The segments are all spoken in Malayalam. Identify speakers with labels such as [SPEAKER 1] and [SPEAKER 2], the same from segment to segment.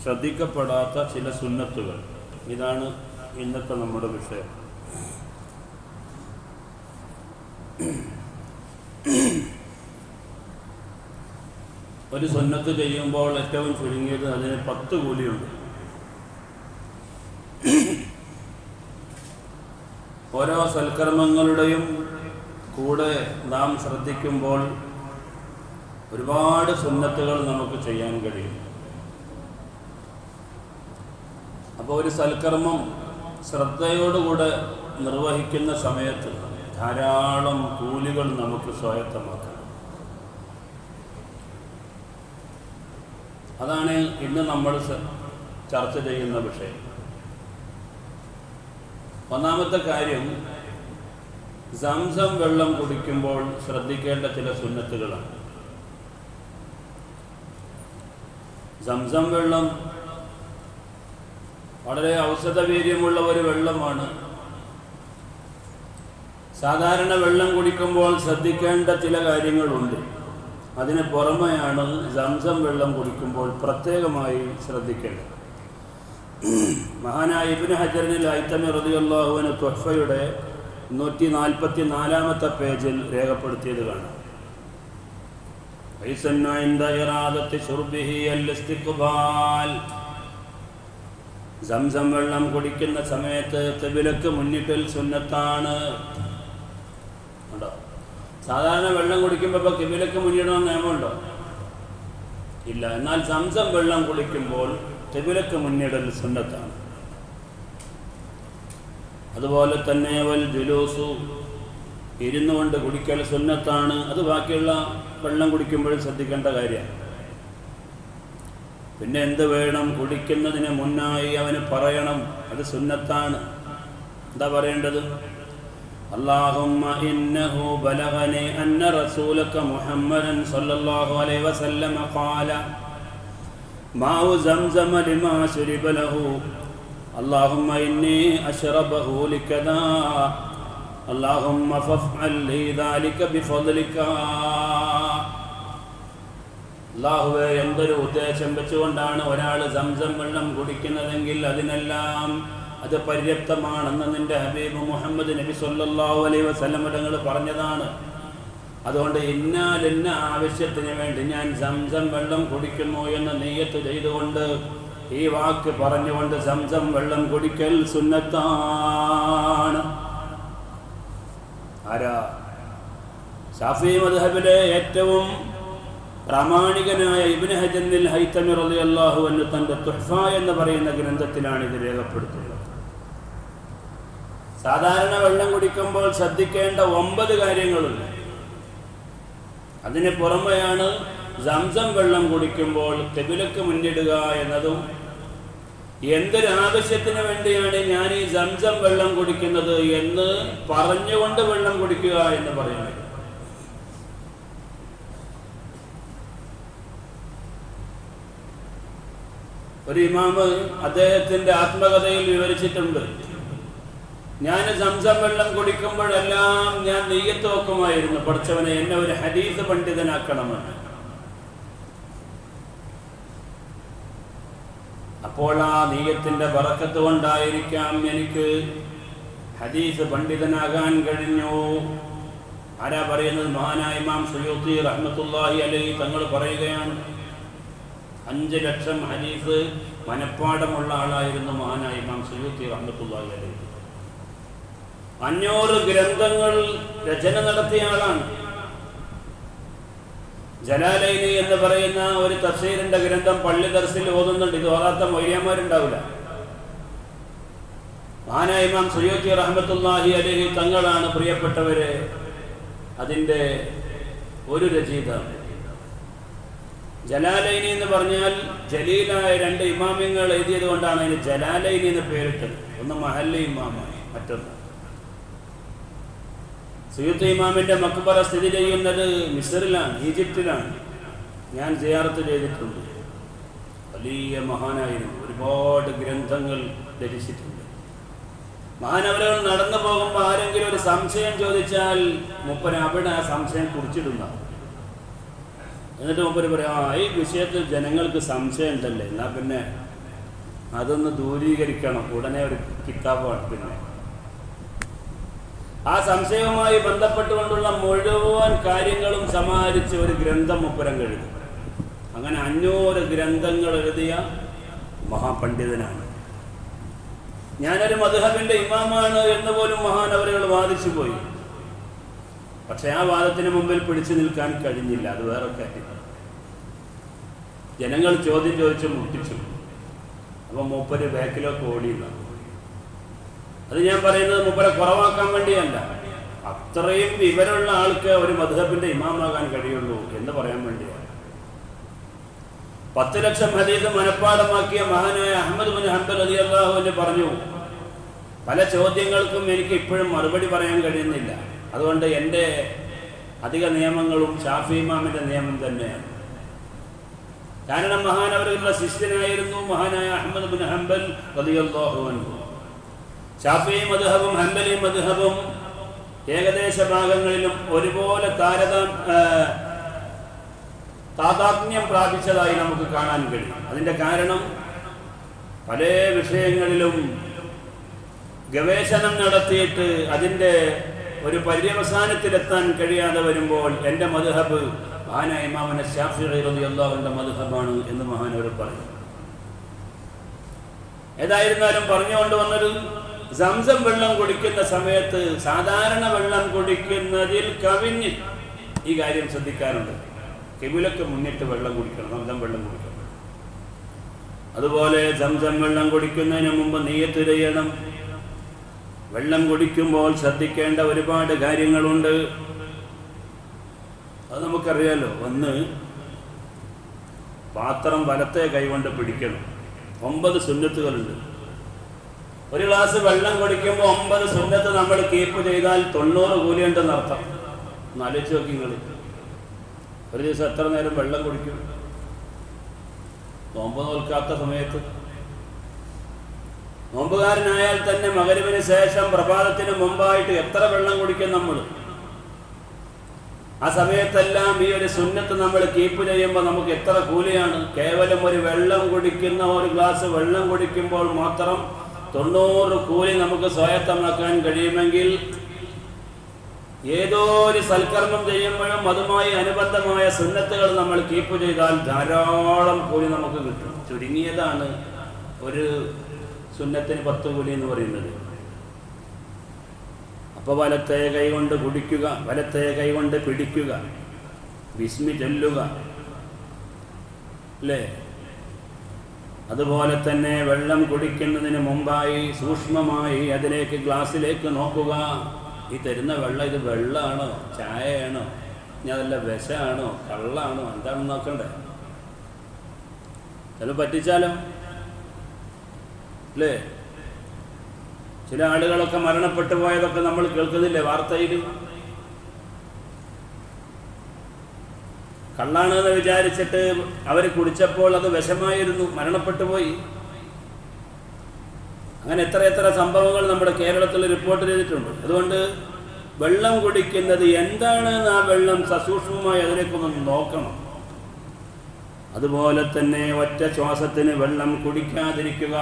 [SPEAKER 1] ശ്രദ്ധിക്കപ്പെടാത്ത ചില സുന്നത്തുകൾ. ഇതാണ് ഇന്നത്തെ നമ്മുടെ വിഷയം. ഒരു സുന്നത്ത് ചെയ്യുമ്പോൾ ഏറ്റവും ചുരുങ്ങിയത് അതിന് 10 കൂലിയുണ്ട്. ഓരോ സൽക്കർമ്മങ്ങളുടെയും കൂടെ നാം ശ്രദ്ധിക്കുമ്പോൾ ഒരുപാട് സുന്നത്തുകൾ നമുക്ക് ചെയ്യാൻ കഴിയും. അപ്പോൾ ഒരു സൽക്കർമ്മം ശ്രദ്ധയോടുകൂടെ നിർവഹിക്കുന്ന സമയത്ത് ധാരാളം കൂലികൾ നമുക്ക് സ്വായത്തമാക്കാം. അതാണ് ഇന്ന് നമ്മൾ ചർച്ച ചെയ്യുന്ന വിഷയം. ഒന്നാമത്തെ കാര്യം, സംസം വെള്ളം കുടിക്കുമ്പോൾ ശ്രദ്ധിക്കേണ്ട ചില സുന്നത്തുകളാണ്. സംസം വെള്ളം വളരെ ഔഷധവീര്യമുള്ള ഒരു വെള്ളമാണ്. സാധാരണ വെള്ളം കുടിക്കുമ്പോൾ ശ്രദ്ധിക്കേണ്ട ചില കാര്യങ്ങളുണ്ട്. അതിന് പുറമെയാണ് സംസം വെള്ളം കുടിക്കുമ്പോൾ പ്രത്യേകമായി ശ്രദ്ധിക്കേണ്ടത്. മഹാനായ ഇബ്നു ഹജറിൽ ഹൈതമി റളിയല്ലാഹു അൻഹു തുഹ്ഫയുടെ 144-ാമത്തെ പേജിൽ രേഖപ്പെടുത്തിയത് കാണാം. സംസം വെള്ളം കുടിക്കുന്ന സമയത്ത് ഖിബിലക്ക് മുന്നിട്ടൽ സുന്നത്താണ്. ഉണ്ടോ? സാധാരണ വെള്ളം കുടിക്കുമ്പോൾ ഇപ്പോൾ ഖിബിലക്ക് മുന്നിടണമെന്ന് നിയമമുണ്ടോ? ഇല്ല. എന്നാൽ സംസം വെള്ളം കുടിക്കുമ്പോൾ ഖിബിലക്ക് മുന്നിടൽ സുന്നത്താണ്. അതുപോലെ തന്നെ വൽ ജുലൂസു, ഇരുന്നു കൊണ്ട് കുടിക്കൽ സുന്നത്താണ്. അത് ബാക്കിയുള്ള വെള്ളം കുടിക്കുമ്പോഴും ശ്രദ്ധിക്കേണ്ട കാര്യമാണ്. പിന്നെ എന്ത് വേണം? കുടിക്കുന്നതിന് മുന്നായി അവന് പറയണം, അത് സുന്നത്താണ്. എന്താ പറയേണ്ടത്? അല്ലാഹുമ്മ ഇന്നഹു ബലഗനി അന്ന റസൂലക മുഹമ്മദൻ സ്വല്ലല്ലാഹു അലൈഹി വസല്ലം ഖാല മാഉ സംസം ലിമാ ശുരിബ ലഹു അല്ലാഹുമ്മ ഇന്നി അശ്റബഹു ലികദാ അല്ലാഹുമ്മ ഫഫ്അൽ ലി ദാലിക ബിഫദ്ലിക. അല്ലാഹുവേ, എന്തൊരു ഉദ്ദേശം വെച്ചുകൊണ്ടാണ് ഒരാൾ സംസം വെള്ളം കുടിക്കുന്നതെങ്കിൽ അതിനെല്ലാം അത് പര്യാപ്തമാണെന്ന് നിന്റെ ഹബീബ് മുഹമ്മദ് നബി സല്ലല്ലാഹു അലൈഹി വസല്ലം തങ്ങൾ പറഞ്ഞതാണ്. അതുകൊണ്ട് ഇന്ന ആവശ്യത്തിന് വേണ്ടി ഞാൻ സംസം വെള്ളം കുടിക്കുന്നു എന്ന് നിയ്യത്ത് ചെയ്തുകൊണ്ട് ഈ വാക്ക് പറഞ്ഞുകൊണ്ട് സംസം വെള്ളം കുടിക്കൽ സുന്നത്താണ്. ആരാ? ശാഫിഈ മദ്ഹബിലെ ഏറ്റവും പ്രാമാണികനായ ഇബ്നു ഹജറിൽ ഹൈതമി റളിയല്ലാഹു അൻഹു തന്റെ തുഹ്ഫ എന്ന് പറയുന്ന ഗ്രന്ഥത്തിലാണ് ഇത് രേഖപ്പെടുത്തുന്നത്. സാധാരണ വെള്ളം കുടിക്കുമ്പോൾ ശ്രദ്ധിക്കേണ്ട 9 കാര്യങ്ങളുണ്ട്. അതിന് പുറമെയാണ് സംസം വെള്ളം കുടിക്കുമ്പോൾ ഖിബിലക്ക് മുന്നിടുക എന്നതും, എന്തൊരാവശ്യത്തിന് വേണ്ടിയാണ് ഞാൻ ഈ സംസം വെള്ളം കുടിക്കുന്നത് എന്ന് പറഞ്ഞുകൊണ്ട് വെള്ളം കുടിക്കുക എന്ന് പറയുന്നത്. ഒരു ഇമാമ് അദ്ദേഹത്തിന്റെ ആത്മകഥയിൽ വിവരിച്ചിട്ടുണ്ട്, ഞാൻ സംസം വെള്ളം കുടിക്കുമ്പോഴെല്ലാം ഞാൻ നിയ്യത്ത് വെക്കുമായിരുന്നു, പഠിച്ചവനെ എന്നെ ഒരു ഹദീസ് പണ്ഡിതനാക്കണമെന്ന്. അപ്പോൾ ആ നിയ്യത്തിന്റെ ബറക്കത്ത് കൊണ്ടായിരിക്കാം എനിക്ക് ഹദീസ് പണ്ഡിതനാകാൻ കഴിഞ്ഞു. ആരാ പറയുന്നത്? മഹാനായ ഇമാം സുയൂത്തി റഹ്മത്തുള്ളാഹി അലൈഹി തങ്ങൾ പറയുകയാണ്. 5 ലക്ഷം ഹദീസ് മനപ്പാടമുള്ള ആളായിരുന്നു മഹാനായ ഇമാം സുയൂത്തി റഹ്മത്തുള്ളാഹി അലൈഹി. 500 ഗ്രന്ഥങ്ങൾ രചന നടത്തിയ ആളാണ്. ജലാലൈനി എന്ന് പറയുന്ന ഒരു തഫ്സീറിന്റെ ഗ്രന്ഥം പള്ളി ദർസിൽ ഓതുന്നുണ്ട്. ഇത് ഓതാത്ത മൗലവിമാരുണ്ടാവില്ല. മഹാനായ ഇമാം സുയൂത്തി റഹ്മത്തുള്ളാഹി അലൈഹി തങ്ങളാണ് പ്രിയപ്പെട്ടവരെ അതിൻ്റെ ഒരു രചയിതാവ്. ജലാലൈനി എന്ന് പറഞ്ഞാൽ ജലീലായ 2 ഇമാമിങ്ങൾ എഴുതിയത് കൊണ്ടാണ് അതിന് ജലാലൈനി എന്ന് പേരിട്ടത്. ഒന്ന് മഹല്ലി ഇമാമാണ്, മറ്റൊന്ന് സുയൂത്തി ഇമാമിന്റെ മക്ബറ സ്ഥിതി ചെയ്യുന്നത് മിസ്റിലാണ്, ഈജിപ്തിലാണ്. ഞാൻ സിയാറത്ത് ചെയ്തിട്ടുണ്ട്. വലിയ മഹാനായിരുന്നു, ഒരുപാട് ഗ്രന്ഥങ്ങൾ രചിച്ചിട്ടുണ്ട്. മഹാനവരുകൾ നടന്നു പോകുമ്പോൾ ആരെങ്കിലും ഒരു സംശയം ചോദിച്ചാൽ മൂപ്പര് അവിടെ ആ സംശയം കുറിച്ചിടുന്ന. എന്നിട്ട് മൂപ്പര് പറയാം, ഈ വിഷയത്തിൽ ജനങ്ങൾക്ക് സംശയം ഉണ്ടല്ലേ, എന്നാൽ പിന്നെ അതൊന്ന് ദൂരീകരിക്കണം. ഉടനെ ഒരു കിതാബാണ്. പിന്നെ ആ സംശയവുമായി ബന്ധപ്പെട്ടുകൊണ്ടുള്ള മുഴുവൻ കാര്യങ്ങളും സമാഹരിച്ച് ഒരു ഗ്രന്ഥം മുപ്പരം എഴുതി. അങ്ങനെ 500 ഗ്രന്ഥങ്ങൾ എഴുതിയ മഹാപണ്ഡിതനാണ്. ഞാനൊരു മദ്ഹബിന്റെ ഇമാമാണ് എന്ന് പോലും മഹാനവറുകൾ വാദിച്ചു പോയി. പക്ഷെ ആ വാദത്തിന് മുമ്പിൽ പിടിച്ചു നിൽക്കാൻ കഴിഞ്ഞില്ല. അത് വേറെ കാര്യം. ജനങ്ങൾ ചോദ്യം ചോദിച്ച് മുട്ടിച്ചു. അപ്പം മൂപ്പര് ബാക്കിലൊക്കെ ഓടിയില്ല. അത് ഞാൻ പറയുന്നത് മൂപ്പരെ കുറവാക്കാൻ വേണ്ടിയല്ല. അത്രയും വിവരമുള്ള ആൾക്ക് ഒരു മദ്ഹബിന്റെ ഇമാമാകാൻ കഴിയുള്ളൂ എന്ന് പറയാൻ വേണ്ടിയാണ്. 10 ലക്ഷം ഹദീസ് മനഃപ്പാഠമാക്കിയ മഹാനായ അഹ്മദ് ബിൻ ഹംബൽ റളിയല്ലാഹു അൻഹു പറഞ്ഞു, പല ചോദ്യങ്ങൾക്കും എനിക്ക് ഇപ്പോഴും മറുപടി പറയാൻ കഴിയുന്നില്ല. അതുകൊണ്ട് എൻ്റെ അധിക നിയമങ്ങളും ഷാഫി ഇമാമിന്റെ നിയമം തന്നെയാണ്. കാരണം മഹാനവറുകളുടെ ശിഷ്യനായിരുന്നു മഹാനായ അഹ്മദ് ബിൻ ഹംബൽ റളിയല്ലാഹു അൻഹു. ഷാഫി മദ്ഹബും ഹംബലി മദ്ഹബും ഏകദേശ ഭാഗങ്ങളിലും ഒരുപോലെ താതാത്മ്യം പ്രാപിച്ചതായി നമുക്ക് കാണാൻ കഴിയും. അതിൻ്റെ കാരണം പല വിഷയങ്ങളിലും ഗവേഷണം നടത്തിയിട്ട് അതിൻ്റെ ഒരു പര്യവസാനത്തിലെത്താൻ കഴിയാതെ വരുമ്പോൾ എൻ്റെ മദ്ഹബ് മഹാനായ ഇമാമുന ശാഫിഈ റളിയല്ലാഹു അൻഹുവിന്റെ മദ്ഹബാണ് എന്ന് മഹാനവർ പറയും. ഏതായിരുന്നാലും പറഞ്ഞുകൊണ്ട് വന്നൊരു സംസം വെള്ളം കുടിക്കുന്ന സമയത്ത് സാധാരണ വെള്ളം കുടിക്കുന്നതിൽ കവിഞ്ഞ് ഈ കാര്യം ശ്രദ്ധിക്കാറുണ്ട്. കിബിലക്ക് മുന്നിട്ട് വെള്ളം കുടിക്കണം, സംസം വെള്ളം കുടിക്കണം. അതുപോലെ സംസം വെള്ളം കുടിക്കുന്നതിന് മുമ്പ് നിയ്യത്ത് ചെയ്യണം. വെള്ളം കുടിക്കുമ്പോൾ ശ്രദ്ധിക്കേണ്ട ഒരുപാട് കാര്യങ്ങളുണ്ട്. അത് നമുക്കറിയാലോ. ഒന്ന്, പാത്രം വലത്തെ കൈകൊണ്ട് പിടിക്കണം. 9 സുന്നത്തുകളുണ്ട്. ഒരു ഗ്ലാസ് വെള്ളം കുടിക്കുമ്പോൾ 9 സുന്നത്ത് നമ്മൾ കീപ്പ് ചെയ്താൽ 90 കൂലിയുണ്ടെന്ന് അർത്ഥം. ഒന്ന് ആലോചിച്ച് നോക്കി നിങ്ങൾ. ഒരു ദിവസം എത്ര നേരം വെള്ളം കുടിക്കും? നോമ്പ് നോൽക്കാത്ത സമയത്ത്. നോമ്പുകാരനായാൽ തന്നെ മഗ്‌രിബിന് ശേഷം പ്രഭാതത്തിന് മുമ്പായിട്ട് എത്ര വെള്ളം കുടിക്കും നമ്മൾ? ആ സമയത്തെല്ലാം ഈ ഒരു സുന്നത്ത് നമ്മൾ കീപ്പ് ചെയ്യുമ്പോൾ നമുക്ക് എത്ര കൂലിയാണ്. കേവലം ഒരു വെള്ളം കുടിക്കുന്ന ഒരു ഗ്ലാസ് വെള്ളം കുടിക്കുമ്പോൾ മാത്രം 90 കൂലി നമുക്ക് സ്വായത്തമാക്കാൻ കഴിയുമെങ്കിൽ ഏതോ ഒരു സൽക്കർമ്മം ചെയ്യുമ്പോഴും അതുമായി അനുബന്ധമായ സുന്നത്തുകൾ നമ്മൾ കീപ്പ് ചെയ്താൽ ധാരാളം കൂലി നമുക്ക് കിട്ടും. ചുരുങ്ങിയതാണ് ഒരു സുന്നത്തിന് 10 കൂലി എന്ന് പറയുന്നത്. അപ്പോൾ വലത്തെ കൈ കൊണ്ട് കുടിക്കുക, വലത്തെ കൈ കൊണ്ട് പിടിക്കുക, ബിസ്മി ചൊല്ലുക, അല്ലേ? അതുപോലെ തന്നെ വെള്ളം കുടിക്കുന്നതിന് മുമ്പായി സൂക്ഷ്മമായി അതിലേക്ക് ഗ്ലാസ്സിലേക്ക് നോക്കുക. ഈ തരുന്ന വെള്ളം ഇത് വെള്ളമാണോ ചായയാണോ ഇനി അതല്ല വിഷമാണോ കള്ളാണോ എന്താണെന്ന് നോക്കണ്ടേ? ചില പറ്റിച്ചാലോ, അല്ലേ? ചില ആളുകളൊക്കെ മരണപ്പെട്ടു പോയതൊക്കെ നമ്മൾ കേൾക്കുന്നില്ലേ വാർത്തയിൽ? കള്ളാണ് എന്ന് വിചാരിച്ചിട്ട് അവർ കുടിച്ചപ്പോൾ അത് വിഷമായിരുന്നു, മരണപ്പെട്ടു പോയി. അങ്ങനെ എത്ര സംഭവങ്ങൾ നമ്മുടെ കേരളത്തിൽ റിപ്പോർട്ട് ചെയ്തിട്ടുണ്ട്. അതുകൊണ്ട് വെള്ളം കുടിക്കുന്നത് എന്താണ്, ആ വെള്ളം സസൂക്ഷ്മമായി അതിലേക്കൊന്ന് നോക്കണം. അതുപോലെ തന്നെ ഒറ്റ ശ്വാസത്തിന് വെള്ളം കുടിക്കാതിരിക്കുക.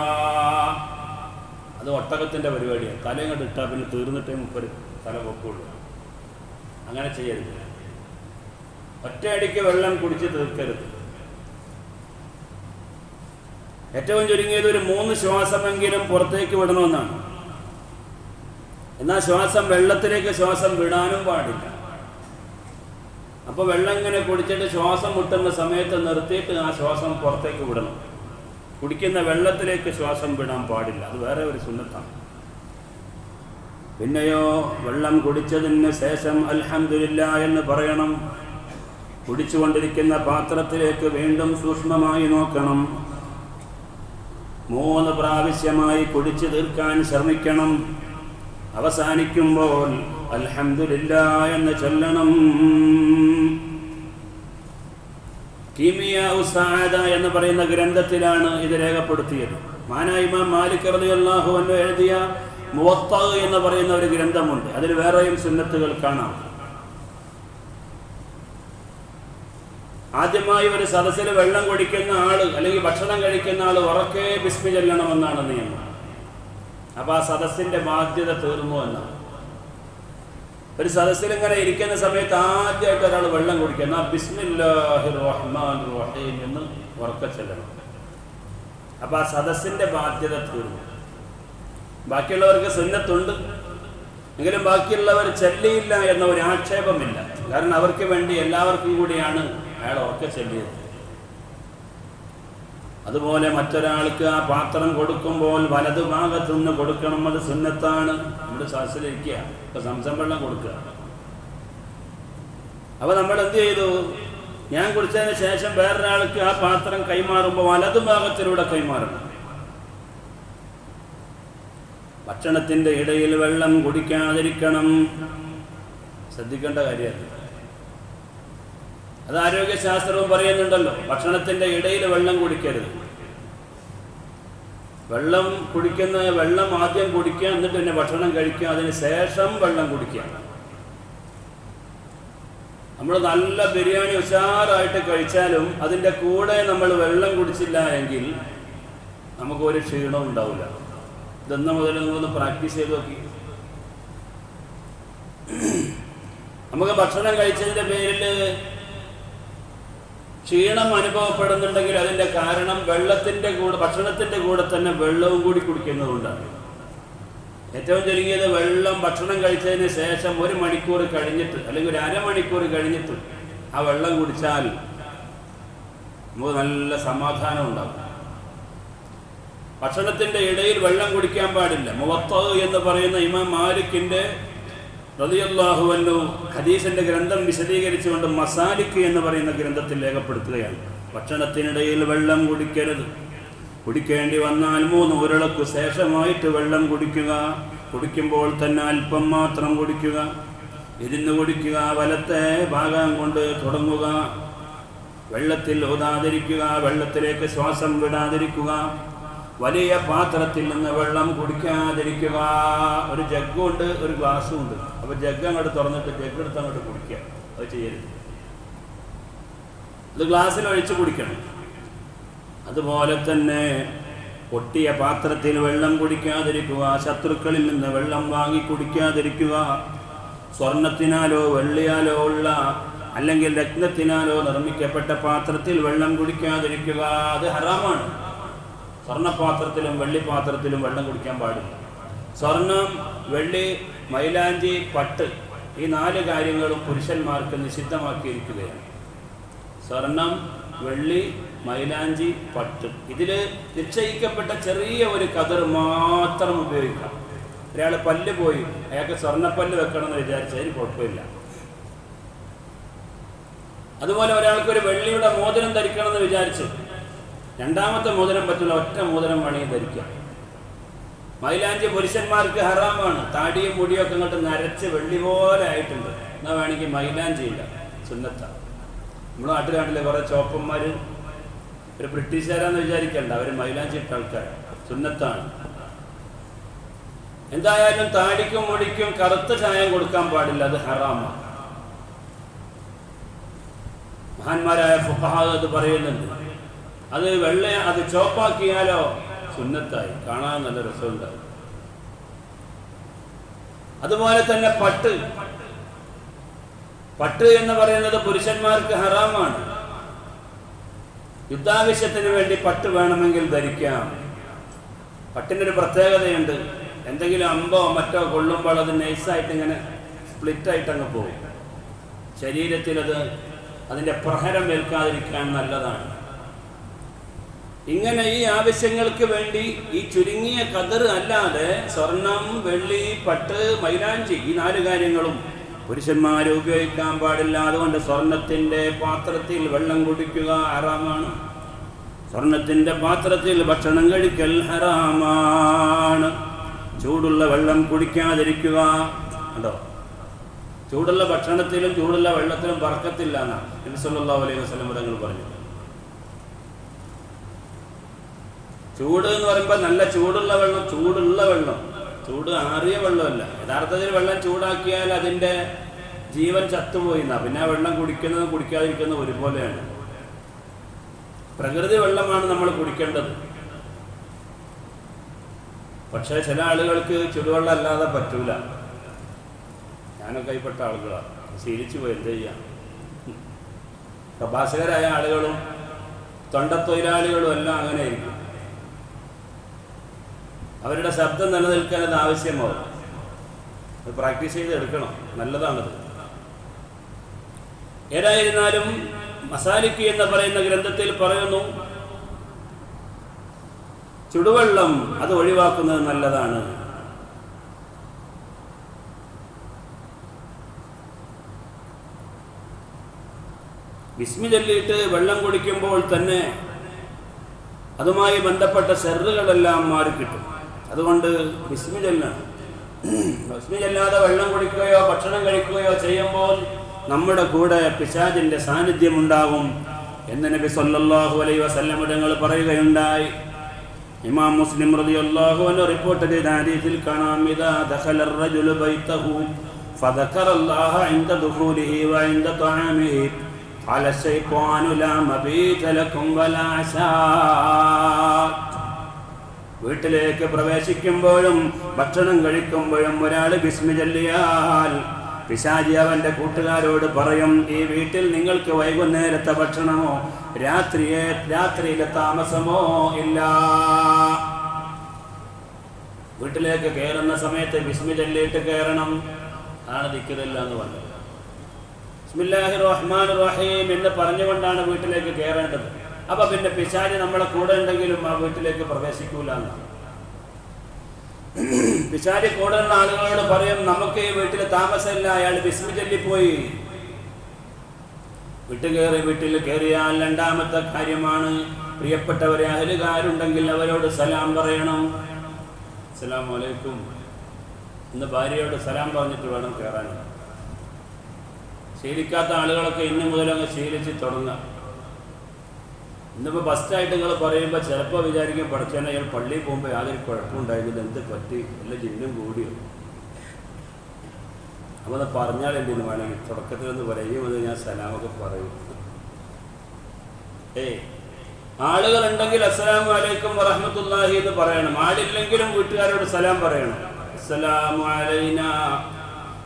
[SPEAKER 1] അത് ഒട്ടകത്തിൻ്റെ പരിപാടിയാണ്. തലയും കൊണ്ട് ഇട്ടാൽ പിന്നെ തീർന്നിട്ടേ മുപ്പര് തല പൊക്കുള്ളൂ. അങ്ങനെ ചെയ്യരുത്. ഒറ്റയടിക്ക് വെള്ളം കുടിച്ച് തീർക്കരുത്. ഏറ്റവും ചുരുങ്ങിയത് ഒരു 3 ശ്വാസമെങ്കിലും പുറത്തേക്ക് വിടണമെന്നാണ്. എന്നാൽ ശ്വാസം വെള്ളത്തിലേക്ക് ശ്വാസം വിടാനും പാടില്ല. അപ്പോൾ വെള്ളം ഇങ്ങനെ കുടിച്ചിട്ട് ശ്വാസം മുട്ടുന്ന സമയത്ത് നിർത്തിയിട്ട് ആ ശ്വാസം പുറത്തേക്ക് വിടണം. കുടിക്കുന്ന വെള്ളത്തിലേക്ക് ശ്വാസം വിടാൻ പാടില്ല. അത് വേറെ ഒരു സുന്നത്താണ്. പിന്നെയോ വെള്ളം കുടിച്ചതിന് ശേഷം അൽഹംദുലില്ലാഹ് എന്ന് പറയണം. കുടിച്ചുകൊണ്ടിരിക്കുന്ന പാത്രത്തിലേക്ക് വീണ്ടും സൂക്ഷ്മമായി നോക്കണം. 3 പ്രാവശ്യമായി കുടിച്ചു തീർക്കാൻ ശ്രമിക്കണം. അവസാനിക്കുമ്പോൾ അൽഹംദുലില്ലാഹ് എന്ന് ചൊല്ലണം. കീമിയാ ഉസ്സാഅദ എന്ന് പറയുന്ന ഗ്രന്ഥത്തിലാണ് ഇത് രേഖപ്പെടുത്തിയത്. മഹാനായ ഇമാം മാലിക് റളിയല്ലാഹു അൻഹു എഴുതിയ മുവത്ത എന്ന് പറയുന്ന ഒരു ഗ്രന്ഥമുണ്ട്. അതിൽ വേറെയും സുന്നത്തുകൾ കാണാം. ആദ്യമായി ഒരു സദസ്സിൽ വെള്ളം കുടിക്കുന്ന ആള് അല്ലെങ്കിൽ ഭക്ഷണം കഴിക്കുന്ന ആള് ഉറക്കെ ബിസ്മി ചൊല്ലണമെന്നാണ് നിയമം. അപ്പൊ ആ സദസ്സിന്റെ ബാധ്യത തീർന്നു എന്നാണ്. ഒരു സദസ്സിൽ ഇങ്ങനെ ഇരിക്കുന്ന സമയത്ത് ആദ്യമായിട്ട് ഒരാൾ വെള്ളം കുടിക്കുന്ന ബിസ്മില്ലാഹിർ റഹ്മാനിർ റഹീം എന്ന് ഉറക്കെ ചൊല്ലണം. അപ്പൊ ആ സദസ്സിന്റെ ബാധ്യത തീർന്നു. ബാക്കിയുള്ളവർക്ക് സുന്നത്തുണ്ട്, എങ്കിലും ബാക്കിയുള്ളവർ ചെല്ലിയില്ല എന്ന ഒരു ആക്ഷേപമില്ല. കാരണം അവർക്ക് വേണ്ടി എല്ലാവർക്കും കൂടിയാണ് അയാൾ ഉറക്കെ ചെല്ലിയത്. അതുപോലെ മറ്റൊരാൾക്ക് ആ പാത്രം കൊടുക്കുമ്പോൾ വലതു ഭാഗത്തുനിന്ന് കൊടുക്കണം, അത് സുന്നത്താണ്. നമ്മുടെ സദസ്സിലിരിക്കുക, ഇപ്പൊ സംസം വെള്ളം കൊടുക്കുക. അപ്പൊ നമ്മൾ എന്ത് ചെയ്തു? ഞാൻ കുടിച്ചതിന് ശേഷം വേറൊരാൾക്ക് ആ പാത്രം കൈമാറുമ്പോൾ വലതു ഭാഗത്തിലൂടെ കൈമാറണം. ഭക്ഷണത്തിന്റെ ഇടയിൽ വെള്ളം കുടിക്കാതിരിക്കണം, ശ്രദ്ധിക്കേണ്ട കാര്യമാണ്. അത് ആരോഗ്യശാസ്ത്രവും പറയുന്നുണ്ടല്ലോ, ഭക്ഷണത്തിന്റെ ഇടയിൽ വെള്ളം കുടിക്കരുത്. വെള്ളം ആദ്യം കുടിക്കുക, എന്നിട്ട് പിന്നെ ഭക്ഷണം കഴിക്കുക, അതിന് ശേഷം വെള്ളം കുടിക്കുക. നമ്മൾ നല്ല ബിരിയാണി ഉഷാറായിട്ട് കഴിച്ചാലും അതിൻ്റെ കൂടെ നമ്മൾ വെള്ളം കുടിച്ചില്ല എങ്കിൽ നമുക്ക് ഒരു ക്ഷീണവും ഉണ്ടാവില്ല. ഇതെന്ന മുതൽ നിങ്ങളൊന്ന് പ്രാക്ടീസ് ചെയ്ത് നോക്കി. നമുക്ക് ഭക്ഷണം കഴിച്ചതിൻ്റെ പേരിൽ ക്ഷീണം അനുഭവപ്പെടുന്നുണ്ടെങ്കിൽ അതിൻ്റെ കാരണം ഭക്ഷണത്തിൻ്റെ കൂടെ തന്നെ വെള്ളവും കൂടി കുടിക്കുന്നതുകൊണ്ടാണ്. ഏറ്റവും ചുരുങ്ങിയത് ഭക്ഷണം കഴിച്ചതിന് ശേഷം 1 മണിക്കൂർ കഴിഞ്ഞിട്ട് അല്ലെങ്കിൽ ഒരു അരമണിക്കൂർ കഴിഞ്ഞിട്ട് ആ വെള്ളം കുടിച്ചാൽ നമുക്ക് നല്ല സമാധാനം ഉണ്ടാകും. ഭക്ഷണത്തിന്റെ ഇടയിൽ വെള്ളം കുടിക്കാൻ പാടില്ല. മുവത്ത എന്ന് പറയുന്ന ഇമാം മാലിക്കിന്റെ റളിയല്ലാഹു അൻഹു ഹദീസിന്റെ ഗ്രന്ഥം വിശദീകരിച്ചുകൊണ്ട് മസാലിക് എന്ന് പറയുന്ന ഗ്രന്ഥത്തിൽ രേഖപ്പെടുത്തുകയാണ്, ഭക്ഷണത്തിനിടയിൽ വെള്ളം കുടിക്കരുത്. കുടിക്കേണ്ടി വന്നാൽ 3 ഉരുളക്കു ശേഷമായിട്ട് വെള്ളം കുടിക്കുക. കുടിക്കുമ്പോൾ തന്നെ അല്പം മാത്രം കുടിക്കുക. ഇരുന്ന് കുടിക്കുക. വലത്തെ ഭാഗം കൊണ്ട് തുടങ്ങുക. വെള്ളത്തിൽ ഊതാതിരിക്കുക. വെള്ളത്തിലേക്ക് ശ്വാസം വിടാതിരിക്കുക. വലിയ പാത്രത്തിൽ നിന്ന് വെള്ളം കുടിക്കാതിരിക്കുക. ഒരു ജഗ്ഗുണ്ട്, ഒരു ഗ്ലാസ്സും ഉണ്ട്. അപ്പോൾ ജഗ്ഗ് അങ്ങോട്ട് തുറന്നിട്ട് ജഗ്ഗെടുത്ത് അങ്ങോട്ട് കുടിക്കുക. അത് ചെയ്യരുത്. ഇത് ഗ്ലാസ്സിൽ ഒഴിച്ച് കുടിക്കണം. അതുപോലെ തന്നെ പൊട്ടിയ പാത്രത്തിൽ വെള്ളം കുടിക്കാതിരിക്കുക. ശത്രുക്കളിൽ നിന്ന് വെള്ളം വാങ്ങി കുടിക്കാതിരിക്കുക. സ്വർണത്തിനാലോ വെള്ളിയാലോ ഉള്ള അല്ലെങ്കിൽ രത്നത്തിനാലോ നിർമ്മിക്കപ്പെട്ട പാത്രത്തിൽ വെള്ളം കുടിക്കാതിരിക്കുക. അത് ഹറാമാണ്. സ്വർണ്ണപാത്രത്തിലും വെള്ളിപ്പാത്രത്തിലും വെള്ളം കുടിക്കാൻ പാടില്ല. സ്വർണം, വെള്ളി, മൈലാഞ്ചി, പട്ട്, ഈ 4 കാര്യങ്ങളും പുരുഷന്മാർക്ക് നിഷിദ്ധമാക്കിയിരിക്കുകയാണ്. സ്വർണം, വെള്ളി, മൈലാഞ്ചി, പട്ട്, ഇതിൽ നിശ്ചയിക്കപ്പെട്ട ചെറിയ ഒരു കതിർ മാത്രം ഉപയോഗിക്കാം. ഒരാൾ പല്ല് പോയി, അയാൾക്ക് സ്വർണ്ണപ്പല്ല് വെക്കണമെന്ന് വിചാരിച്ചതിന് കുഴപ്പമില്ല. അതുപോലെ ഒരാൾക്കൊരു വെള്ളിയുടെ മോതിരം ധരിക്കണമെന്ന് വിചാരിച്ചു, 2ാമത്തെ മോതിരം പറ്റില്ല, ഒറ്റ മോതിരം വേണമെങ്കിൽ ധരിക്കാം. മൈലാഞ്ചി പുരുഷന്മാർക്ക് ഹറാമാണ്. താടിയും മുടിയൊക്കെ ഇങ്ങോട്ട് നരച്ച് വെള്ളി പോലെ ആയിട്ടുണ്ട്, എന്നാൽ വേണമെങ്കിൽ മൈലാഞ്ചി ഇല്ല, സുന്നത്താണ്. നമ്മുടെ നാട്ടിലെ കുറേ ചോപ്പന്മാർ ഒരു ബ്രിട്ടീഷുകാരാന്ന് വിചാരിക്കണ്ട, അവർ മൈലാഞ്ചി ഇട്ട ആൾക്കാർ, സുന്നത്താണ്. എന്തായാലും താടിക്കും മുടിക്കും കറുത്ത ചായം കൊടുക്കാൻ പാടില്ല, അത് ഹറാമാണ്. മഹാന്മാരായ ഫുഖഹാ അത് പറയുന്നുണ്ട്. അത് ചോപ്പാക്കിയാലോ സുന്നത്തായി, കാണാൻ നല്ല രസമുണ്ടാവും. അതുപോലെ തന്നെ പട്ട് എന്ന് പറയുന്നത് പുരുഷന്മാർക്ക് ഹറാമാണ്. യുദ്ധാവശ്യത്തിന് വേണ്ടി പട്ട് വേണമെങ്കിൽ ധരിക്കാം. പട്ടിനൊരു പ്രത്യേകതയുണ്ട്, എന്തെങ്കിലും അമ്പോ മറ്റോ കൊള്ളുമ്പോൾ അത് നൈസായിട്ട് ഇങ്ങനെ സ്പ്ലിറ്റായിട്ട് അങ്ങ് പോകും. ശരീരത്തിൽ അതിൻ്റെ പ്രഹരം ഏൽക്കാതിരിക്കാൻ നല്ലതാണ്. ഇങ്ങനെ ഈ ആവശ്യങ്ങൾക്ക് വേണ്ടി ഈ ചുരുങ്ങിയ കതിർ അല്ലാതെ സ്വർണം, വെള്ളി, പട്ട്, മൈലാഞ്ചി, ഈ 4 കാര്യങ്ങളും പുരുഷന്മാർ ഉപയോഗിക്കാൻ പാടില്ല. അതുകൊണ്ട് സ്വർണത്തിൻ്റെ പാത്രത്തിൽ വെള്ളം കുടിക്കുക ഹറാമാണ്. സ്വർണത്തിൻ്റെ പാത്രത്തിൽ ഭക്ഷണം കഴിക്കൽ ഹറാമാണ്. ചൂടുള്ള വെള്ളം കുടിക്കാതിരിക്കുക. കണ്ടോ, ചൂടുള്ള ഭക്ഷണത്തിലും ചൂടുള്ള വെള്ളത്തിലും ബർക്കത്തില്ല എന്നാണ് നബി സല്ലല്ലാഹു അലൈഹി വസല്ലം തങ്ങൾ പറഞ്ഞു. ചൂട് എന്ന് പറയുമ്പോൾ നല്ല ചൂടുള്ള വെള്ളം, ചൂട് ആറിയ വെള്ളമല്ല. യഥാർത്ഥത്തിൽ വെള്ളം ചൂടാക്കിയാൽ അതിൻ്റെ ജീവൻ ചത്തുപോയി എന്നാ. പിന്നെ ആ വെള്ളം കുടിക്കുന്നതും കുടിക്കാതിരിക്കുന്നതും ഒരുപോലെയാണ്. പ്രകൃതി വെള്ളമാണ് നമ്മൾ കുടിക്കേണ്ടത്. പക്ഷേ ചില ആളുകൾക്ക് ചുടുവെള്ളം അല്ലാതെ പറ്റൂല. ഞാനൊക്കെ കൈപ്പെട്ട ആളുകളാണ്, ശീലിച്ചു പോയി. എന്ത് ചെയ്യാം? പ്രഭാഷകരായ ആളുകളും തൊണ്ടത്തൊഴിലാളികളും എല്ലാം അങ്ങനെ ആയിരിക്കും. അവരുടെ ശബ്ദം നിലനിൽക്കാൻ അത് ആവശ്യമാവും. അത് പ്രാക്ടീസ് ചെയ്ത് എടുക്കണം, നല്ലതാണത്. ഏതായിരുന്നാലും മസാലിക്ക് എന്ന് പറയുന്ന ഗ്രന്ഥത്തിൽ പറയുന്നു, ചുടുവെള്ളം അത് ഒഴിവാക്കുന്നത് നല്ലതാണ്. ബിസ്മി ചൊല്ലിയിട്ട് വെള്ളം കുടിക്കുമ്പോൾ തന്നെ അതുമായി ബന്ധപ്പെട്ട ഷർറുകളെല്ലാം മാറിക്കിട്ടും. അതുകൊണ്ട് ബിസ്മി ചൊല്ലണം. ബിസ്മി ചൊല്ലാതെ വെള്ളം കുടിക്കുകയോ ഭക്ഷണം കഴിക്കുകയോ ചെയ്യുമ്പോൾ നമ്മുടെ കൂടെ പിശാചിന്റെ സാന്നിധ്യം ഉണ്ടാകും എന്ന് നബി സല്ലല്ലാഹു അലൈഹി വസല്ലം തങ്ങൾ പറയുകയുണ്ടായി. ഇമാം മുസ്ലിം റളിയല്ലാഹു അൻഹു റിപ്പോർട്ട് ചെയ്ത ഹദീസിൽ കാണാം, ഇദാ ദഖല അർ-റജുലു ബൈതഹു ഫദക്കറല്ലാഹ ഇൻദ ദുഖൂലിഹി വഇൻദ തആമിഹി ഖാല ശൈത്വാനു ലാ മബീത ലക്കും വലാ അശാ. വീട്ടിലേക്ക് പ്രവേശിക്കുമ്പോഴും ഭക്ഷണം കഴിക്കുമ്പോഴും ഒരാൾ ബിസ്മി ചൊല്ലിയാൽ പിശാചി അവന്റെ കൂട്ടുകാരോട് പറയും, ഈ വീട്ടിൽ നിങ്ങൾക്ക് വൈകുന്നേരത്തെ ഭക്ഷണമോ രാത്രിയിലെ താമസമോ ഇല്ല. വീട്ടിലേക്ക് കയറുന്ന സമയത്ത് ബിസ്മി ചൊല്ലിയിട്ട് കയറണം. ആണ് ദിക്റില്ല എന്ന് പറഞ്ഞത്. ബിസ്മില്ലാഹിർ റഹ്മാനിർ റഹീം എന്ന് പറഞ്ഞുകൊണ്ടാണ് വീട്ടിലേക്ക് കയറേണ്ടത്. അപ്പൊ പിന്നെ പിശാചി നമ്മളെ കൂടെ ഉണ്ടെങ്കിലും ആ വീട്ടിലേക്ക് പ്രവേശിക്കൂല എന്നാണ്. പിശാചി കൂടുന്ന ആളുകളോട് പറയും, നമുക്ക് ഈ വീട്ടിൽ താമസമില്ല, അയാൾ ബിസ്മി ചൊല്ലിപ്പോയി. വീട്ടിൽ കയറിയാൽ രണ്ടാമത്തെ കാര്യമാണ്, പ്രിയപ്പെട്ടവരെ അഹലുകാരുണ്ടെങ്കിൽ അവരോട് സലാം പറയണം. അസ്സലാമു അലൈക്കും എന്ന് ഭാര്യയോട് സലാം പറഞ്ഞിട്ട് വേണം കയറാൻ. ശീലിക്കാത്ത ആളുകളൊക്കെ ഇന്നു മുതലങ്ങ് ശീലിച്ച് തുടങ്ങാം. ഇന്നിപ്പോൾ ഫസ്റ്റായിട്ട് നിങ്ങൾ പറയുമ്പോൾ ചിലപ്പോൾ വിചാരിക്കും, പഠിച്ചാൽ അയാൾ പള്ളിയിൽ പോകുമ്പോൾ യാതൊരു കുഴപ്പമുണ്ടായിരുന്നില്ല, എന്ത് പറ്റി, എല്ലാ ജിന്നും കൂടിയോ. അപ്പോൾ അത് പറഞ്ഞാൽ എന്തെങ്കിലും വേണമെങ്കിൽ തുടക്കത്തിൽ ഒന്ന് പറയും, അത് ഞാൻ സലാമൊക്കെ പറയും. ആളുകളുണ്ടെങ്കിൽ അസ്സലാമു അലൈക്കും വറഹ്മത്തുള്ളാഹി എന്ന് പറയണം. ആളില്ലെങ്കിലും വീട്ടുകാരോട് സലാം പറയണം. അസ്സലാമു അലൈനാ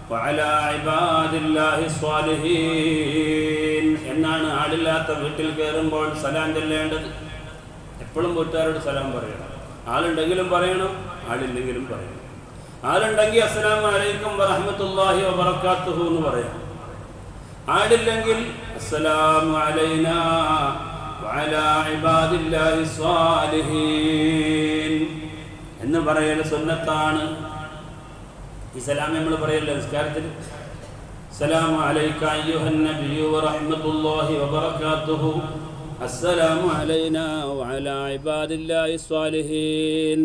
[SPEAKER 1] വഅലാ ഇബാദില്ലാഹി സ്വാലിഹീൻ എന്നാണ് ആളില്ലാത്ത വീട്ടിൽ കയറുമ്പോൾ സലാം ചൊല്ലേണ്ടത്. എപ്പോഴും വീട്ടുകാരോട് സലാം പറയണം. ആളുണ്ടെങ്കിലും പറയണം, ആളില്ലെങ്കിലും പറയണം. ആളുണ്ടെങ്കിൽ അസ്സലാമു അലൈക്കും വറഹ്മത്തുള്ളാഹി വബറകാതുഹു എന്ന് പറയാം. ആളില്ലെങ്കിൽ അസ്സലാമു അലൈനാ വഅലാ ഇബാദില്ലാഹി സ്വാലിഹീൻ എന്ന് പറയൽ സുന്നത്താണ്. ഈ സലാം നമ്മൾ പറയല്ലോ നിസ്കാരത്തിൽ. അസ്സലാമു അലൈക അയ്യുഹൻ നബിയ്യു വറഹ്മത്തുള്ളാഹി വബറകാതുഹു അസ്സലാമു അലൈനാ വഅലാ ഇബാദില്ലാഹി സ്വാലിഹീൻ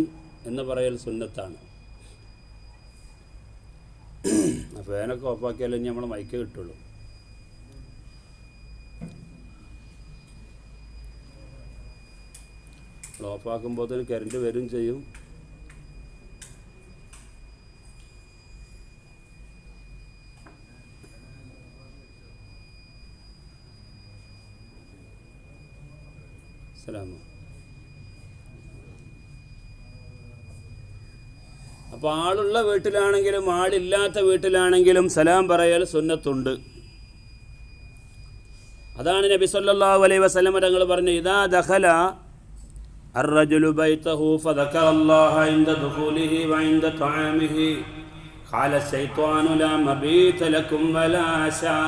[SPEAKER 1] എന്ന് പറയൽ സുന്നത്താണ്. ഫാനൊക്കെ ഓഫാക്കിയാലേ ഇനി നമ്മളെ മൈക്ക് കിട്ടുള്ളൂ. ഓഫാക്കുമ്പോൾ തന്നെ കറണ്ട് വരും ചെയ്യും. അപ്പോൾ ആളുള്ള വീട്ടിലാണെങ്കിലും ആളില്ലാത്ത വീട്ടിലാണെങ്കിലും സലാം പറയൽ സുന്നത്തുണ്ട്. അതാണ് നബി സല്ലല്ലാഹു അലൈഹി വസല്ലം തങ്ങൾ പറഞ്ഞു, ഇദാ ദഖല അർറജുലു ബൈതഹു ഫദക്കറല്ലാഹ ഇൻദ ദുഖൂലിഹി വഇൻദ തആമിഹി ഖാല ശൈത്വാനു ലാ മബീത ലക്കും വലാ അശാ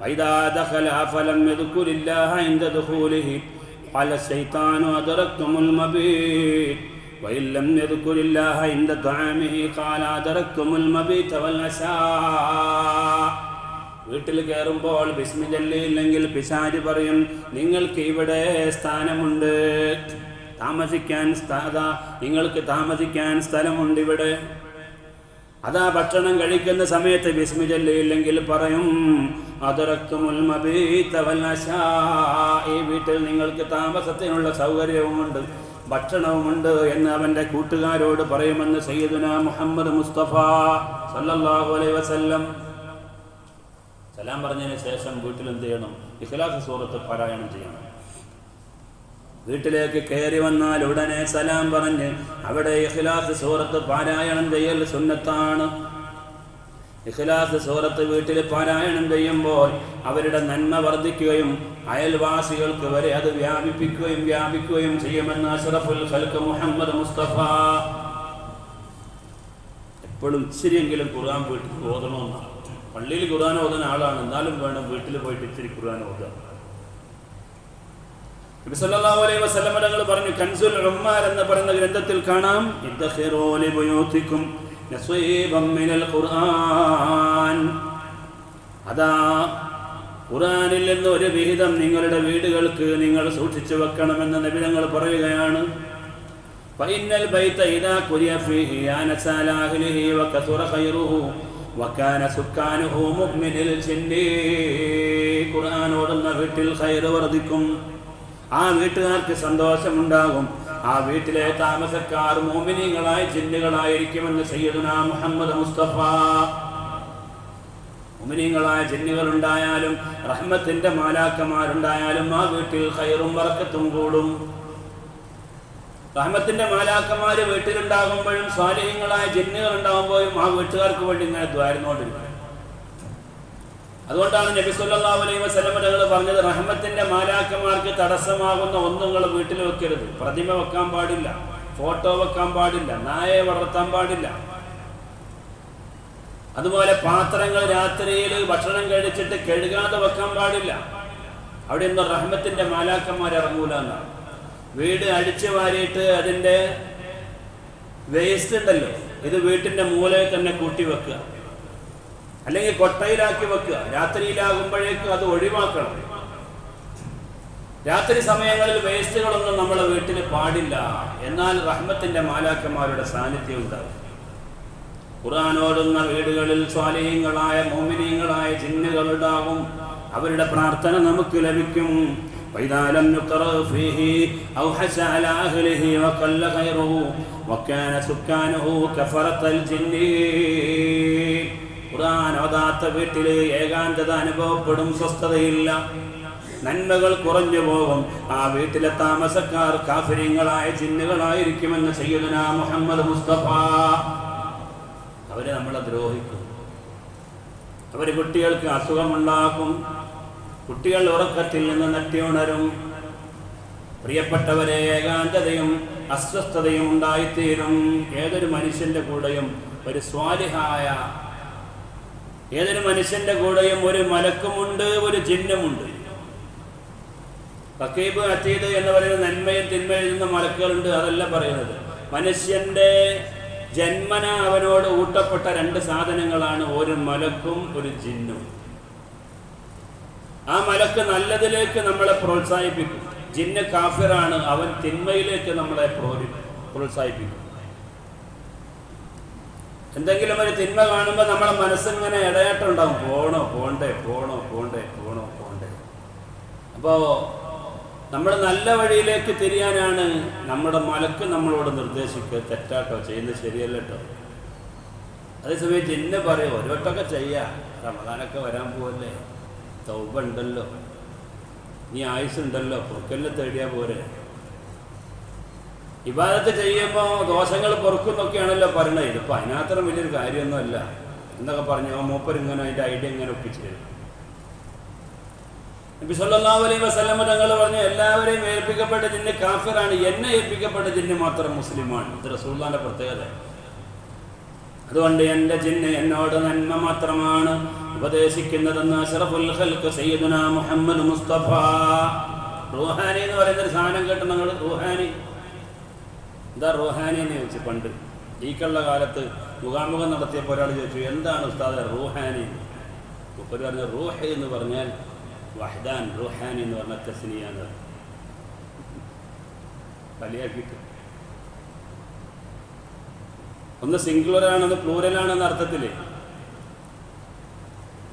[SPEAKER 1] വഇദാ ദഖല ഫലം യദ്കുരില്ലാഹ ഇൻദ ദുഖൂലിഹി ഖാല ശൈത്വാനു അദറക്തുമുൽ മബീത് وإن لم يذكر الله عند طعامه قال أدركتم المبيت والعشاء. വീട്ടിൽ കയറുമ്പോൾ ബിസ്മി ചൊല്ലിയില്ലെങ്കിൽ പിശാച് പറയും, നിങ്ങൾക്ക് ഇവിടെ സ്ഥാനമുണ്ട്, നിങ്ങൾക്ക് താമസിക്കാൻ സ്ഥലമുണ്ട് ഇവിടെ. അതാ ഭക്ഷണം കഴിക്കുന്ന സമയത്ത് ബിസ്മി ചൊല്ലിയില്ലെങ്കിൽ പറയും, അദറക്തുമുൽ മബീത വൽ അശാ, ഈ വീട്ടിൽ നിങ്ങൾക്ക് താമസത്തിനുള്ള സൗകര്യവുമുണ്ട്, ഭക്ഷണവുമുണ്ട് എന്ന് അവൻ്റെ കൂട്ടുകാരോട് പറയുമെന്ന് സയ്യിദുനാ മുഹമ്മദ് മുസ്തഫ സല്ലല്ലാഹു അലൈഹി വസല്ലം. സലാം പറഞ്ഞതിന് ശേഷം വീട്ടിൽ എന്ത് ചെയ്യണം? ഇഖ്ലാസ് സൂറത്ത് പാരായണം ചെയ്യണം. വീട്ടിലേക്ക് കയറി വന്നാൽ ഉടനെ സലാം പറഞ്ഞ് അവിടെ ഇഖ്ലാസ് സൂറത്ത് പാരായണം ചെയ്യൽ സുന്നത്താണ്. ഇഖ്ലാസ് സൂറത്ത് വീട്ടിൽ പാരായണം ചെയ്യുമ്പോൾ അവരുടെ നന്മ വർദ്ധിക്കുകയും അയൽവാസികൾക്ക് വരെ അത് വ്യാപിക്കുകയും ചെയ്യുമെന്ന് അഷ്റഫുൽ ഖൽഖ് മുഹമ്മദ് മുസ്തഫ. എപ്പോഴും ഇച്ചിരിയെങ്കിലും ഖുർആൻ വീട്ടിൽ ഓതണമെന്നാണ്. പള്ളിയിൽ ഖുർആൻ ഓതുന്ന ആളാണ്, എന്നാലും വേണം വീട്ടിൽ പോയിട്ട് ഇച്ചിരി ഖുർആൻ ഓതുക. നബി സല്ലല്ലാഹു അലൈഹി വസല്ലം തങ്ങൾ പറഞ്ഞു, കൻസുൽ ഉമ്മാർ എന്ന് പറയുന്ന ഗ്രന്ഥത്തിൽ കാണാം, ഇദ്ഖിറൂ ലിബുയൂതികും നസീബൻ മിനൽ ഖുർആൻ. അതാ ഖുർആനിൽ നിന്ന് ഒരു വിഹിതം നിങ്ങളുടെ വീടുകൾക്ക് നിങ്ങൾ സൂക്ഷിച്ചു വെക്കണമെന്ന് നബി തങ്ങൾ പറയുകയാണ്. ഫഇന്നൽ ബൈത ഇദാ ഖുരിയ ഫീഹി ആനസ അലാ അഹ്ലിഹി വകസുറ ഖൈറുഹു വകാന സുക്കാനുഹു മുഅ്മിനിൽ ജിന്നി. ഖുർആൻ ഓതുന്ന വീട്ടിൽ ഖൈർ വർദ്ധിക്കും, ആ വീട്ടുകാർക്ക് സന്തോഷമുണ്ടാകും, ആ വീട്ടിലെ താമസക്കാർ മുഅ്മിനീങ്ങളായ ജിന്നുകളായിരിക്കുമെന്ന് സയ്യിദുനാ മുഹമ്മദ് മുസ്തഫ. മുഅ്മിനീങ്ങളായ ജിന്നുകളുണ്ടായാലും റഹ്മത്തിന്റെ മാലാക്കമാരുണ്ടായാലും ആ വീട്ടിൽ ഖൈറും ബറക്കത്തും കൂടും. റഹ്മത്തിന്റെ മാലാക്കമാര് വീട്ടിലുണ്ടാകുമ്പോഴും സ്വാലിഹീങ്ങളായ ജിന്നുകൾ ഉണ്ടാകുമ്പോഴും ആ വീട്ടുകാർക്ക് വേണ്ടി ഇങ്ങനെ ദ്വാരുന്നോണ്ടിരിക്കും. അതുകൊണ്ടാണ് നബി സല്ലല്ലാഹു അലൈഹി വസല്ലം തങ്ങൾ പറഞ്ഞത്, റഹ്മത്തിന്റെ മാലാക്കമാർക്ക് തടസ്സമാകുന്ന ഒന്നും നിങ്ങൾ വീട്ടിൽ വെക്കരുത്. പ്രതിമ വെക്കാൻ പാടില്ല, ഫോട്ടോ വെക്കാൻ പാടില്ല, നായയെ വളർത്താൻ പാടില്ല. അതുപോലെ പാത്രങ്ങൾ രാത്രിയിൽ ഭക്ഷണം കഴിച്ചിട്ട് കഴുകാതെ വെക്കാൻ പാടില്ല. അവിടെ ഒന്നും റഹ്മത്തിന്റെ മാലാക്കന്മാർ ഇറങ്ങൂല എന്നാണ്. വീട് അടിച്ചു വാരിയിട്ട് അതിൻ്റെ വേസ്റ്റ് ഉണ്ടല്ലോ, ഇത് വീട്ടിന്റെ മൂലയിൽ തന്നെ കൂട്ടി വെക്കുക, അല്ലെങ്കിൽ കൊട്ടയിലാക്കി വെക്കുക. രാത്രിയിലാകുമ്പോഴേക്കും അത് ഒഴിവാക്കണം. രാത്രി സമയങ്ങളിൽ വേസ്റ്റുകളൊന്നും നമ്മളെ വീട്ടിൽ പാടില്ല. എന്നാൽ റഹ്മത്തിന്റെ മാലാക്കന്മാരുടെ സാന്നിധ്യം ഉണ്ടാകും. ഖുർആൻ ഓതുന്ന വീടുകളിൽ സ്വാലിഹീങ്ങളായ മുഅ്മിനീങ്ങളായ ജിന്നുകളുണ്ടാകും. അവരുടെ പ്രാർത്ഥന നമുക്ക് ലഭിക്കും. وإذا لم يقرأ فيه أوحش على أهله وقل خيره وكان سكانه كفرة الجن. ഖുർആൻ ഓതാത്ത വീട്ടിൽ ഏകാന്തത അനുഭവപ്പെടും, സ്വസ്ഥതയില്ല, നന്മകൾ കുറഞ്ഞു പോകും. ആ വീട്ടിലെ താമസക്കാർ കാഫിരീങ്ങളായ ജിന്നുകളായിരിക്കുമെന്ന് സയ്യിദുനാ മുഹമ്മദ് മുസ്തഫ. അവര് നമ്മളെ ദ്രോഹിക്കും, അവര് കുട്ടികൾക്ക് അസുഖമുണ്ടാക്കും, കുട്ടികൾ ഉറക്കത്തിൽ നിന്ന് നെട്ടിയുണരും. പ്രിയപ്പെട്ടവരെ, ഏകാന്തതയും അസ്വസ്ഥതയും ഉണ്ടായിത്തീരും. ഏതൊരു മനുഷ്യന്റെ കൂടെയും ഒരു സ്വാലിഹായ, ഏതൊരു മനുഷ്യന്റെ കൂടെയും ഒരു മലക്കുമുണ്ട്, ഒരു ജിന്നുമുണ്ട്. റഖീബ് അതീദ് എന്ന് പറയുന്ന നന്മയും തിന്മയും എഴുതുന്ന മലക്കുകളുണ്ട്. അതല്ല പറയുന്നത്. മനുഷ്യന്റെ ജന്മന അവനോട് ഊട്ടപ്പെട്ട രണ്ട് സാധനങ്ങളാണ്, ഒരു മലക്കും ഒരു ജിന്നും. ആ മലക്ക് നല്ലതിലേക്ക് നമ്മളെ പ്രോത്സാഹിപ്പിക്കും, ജിന്ന് കാഫിറാണ്, അവൻ തിന്മയിലേക്ക് നമ്മളെ പ്രോത്സാഹിപ്പിക്കും. എന്തെങ്കിലും ഒരു തിന്മ കാണുമ്പോൾ നമ്മളെ മനസ്സിങ്ങനെ ഇടയാട്ടം ഉണ്ടാവും, പോണ്ടേ. അപ്പോൾ നമ്മൾ നല്ല വഴിയിലേക്ക് തിരിയാനാണ് നമ്മുടെ മലക്ക് നമ്മളോട് നിർദ്ദേശിക്കുക. തെറ്റാട്ടോ, ചെയ്യുന്നത് ശരിയല്ല കേട്ടോ. അതേസമയം ജിന്ന് പറയും, ഒരുവട്ടമൊക്കെ ചെയ്യാം, റമദാനൊക്കെ വരാൻ പോവല്ലേ, തൗബ ഉണ്ടല്ലോ, നീ ആയുസ്സുണ്ടല്ലോ, പൊറുക്കലിനെ തേടിയാൽ പോരെ. ഇബാദത്ത് ചെയ്യുമ്പോൾ ദോഷങ്ങൾ പൊറുക്കുന്നൊക്കെയാണല്ലോ പറയണത്. ഇതിപ്പോൾ അതിനകത്ര വലിയൊരു കാര്യമൊന്നുമല്ല എന്നൊക്കെ പറഞ്ഞു മൂപ്പരിങ്ങനെ അതിൻ്റെ ഐഡിയ ഇങ്ങനെ ഒപ്പിച്ചു തരും. നബി സല്ലല്ലാഹു അലൈഹി വസല്ലം തങ്ങൾ പറഞ്ഞു, എല്ലാവരെയും ഏൽപ്പിക്കപ്പെട്ട ജിന്ന് കാഫിറാണ്, എന്നെ ഏൽപ്പിക്കപ്പെട്ട ജിന്ന് മാത്രം മുസ്ലിമാണ്. ഇത് റസൂലുള്ളാഹിന്റെ പ്രത്യേകത. അതുകൊണ്ട് എൻ്റെ ജിന്ന് എന്നോട് നന്മ മാത്രമാണ് ഉപദേശിക്കുന്നതെന്ന് അഷ്റഫുൽ ഖൽഖ് സയ്യിദുനാ മുഹമ്മദ് മുസ്തഫ. റൂഹാനി എന്ന് പറയുന്നൊരു സാധനം കേട്ടോ നിങ്ങൾ? റൂഹാനി എന്താ റൂഹാനി എന്ന് ചോദിച്ചു. പണ്ട് ഈക്കുള്ള കാലത്ത് മുഖാമുഖം നടത്തിയപ്പോൾ ഒരാൾ ചോദിച്ചു, എന്താണ് ഉസ്താദ് റൂഹാനി? ഒരു പറഞ്ഞ റൂഹ് എന്ന് പറഞ്ഞാൽ വഹ്ദാൻ, റൂഹാനി എന്ന് പറഞ്ഞാൽ തസ്നിയാണ്. കളിയാക്കിയിട്ട് ഒന്ന് സിംഗുലറാണെന്ന് പ്ലൂരലാണെന്ന അർത്ഥത്തിൽ.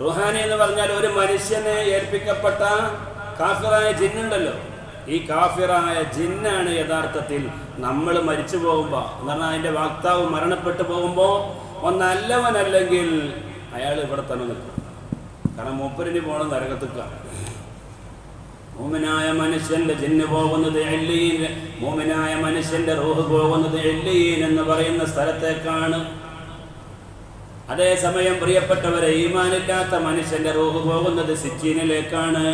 [SPEAKER 1] റൂഹാനി എന്ന് പറഞ്ഞാൽ ഒരു മനുഷ്യനെ ഏൽപ്പിക്കപ്പെട്ട കാഫിറായ ജിന്നുണ്ടല്ലോ, ഈ കാഫിറായ ജിന്നാണ് യഥാർത്ഥത്തിൽ നമ്മൾ മരിച്ചു പോകുമ്പോൾ, എന്ന് പറഞ്ഞാൽ അതിൻ്റെ വാക്താവ് മരണപ്പെട്ടു പോകുമ്പോൾ നല്ലവനല്ലെങ്കിൽ അയാൾ ഇവിടെ തന്നെ നിൽക്കും. കാരണം മൂപ്പരിന് പോകണം നരകത്തിക്ക. മോമിനായ മനുഷ്യന്റെ ജിന്ന് പോകുന്നത് ഇല്ലീൻ, മോമിനായ മനുഷ്യന്റെ റൂഹ് പോകുന്നത് ഇല്ലീൻ എന്ന് പറയുന്ന സ്ഥലത്തേക്കാണ്. അതേസമയം പ്രിയപ്പെട്ടവരെ, ഈമാനില്ലാത്ത മനുഷ്യന്റെ റൂഹ് പോകുന്നത് സിജ്ജീനിലേക്കാണ്.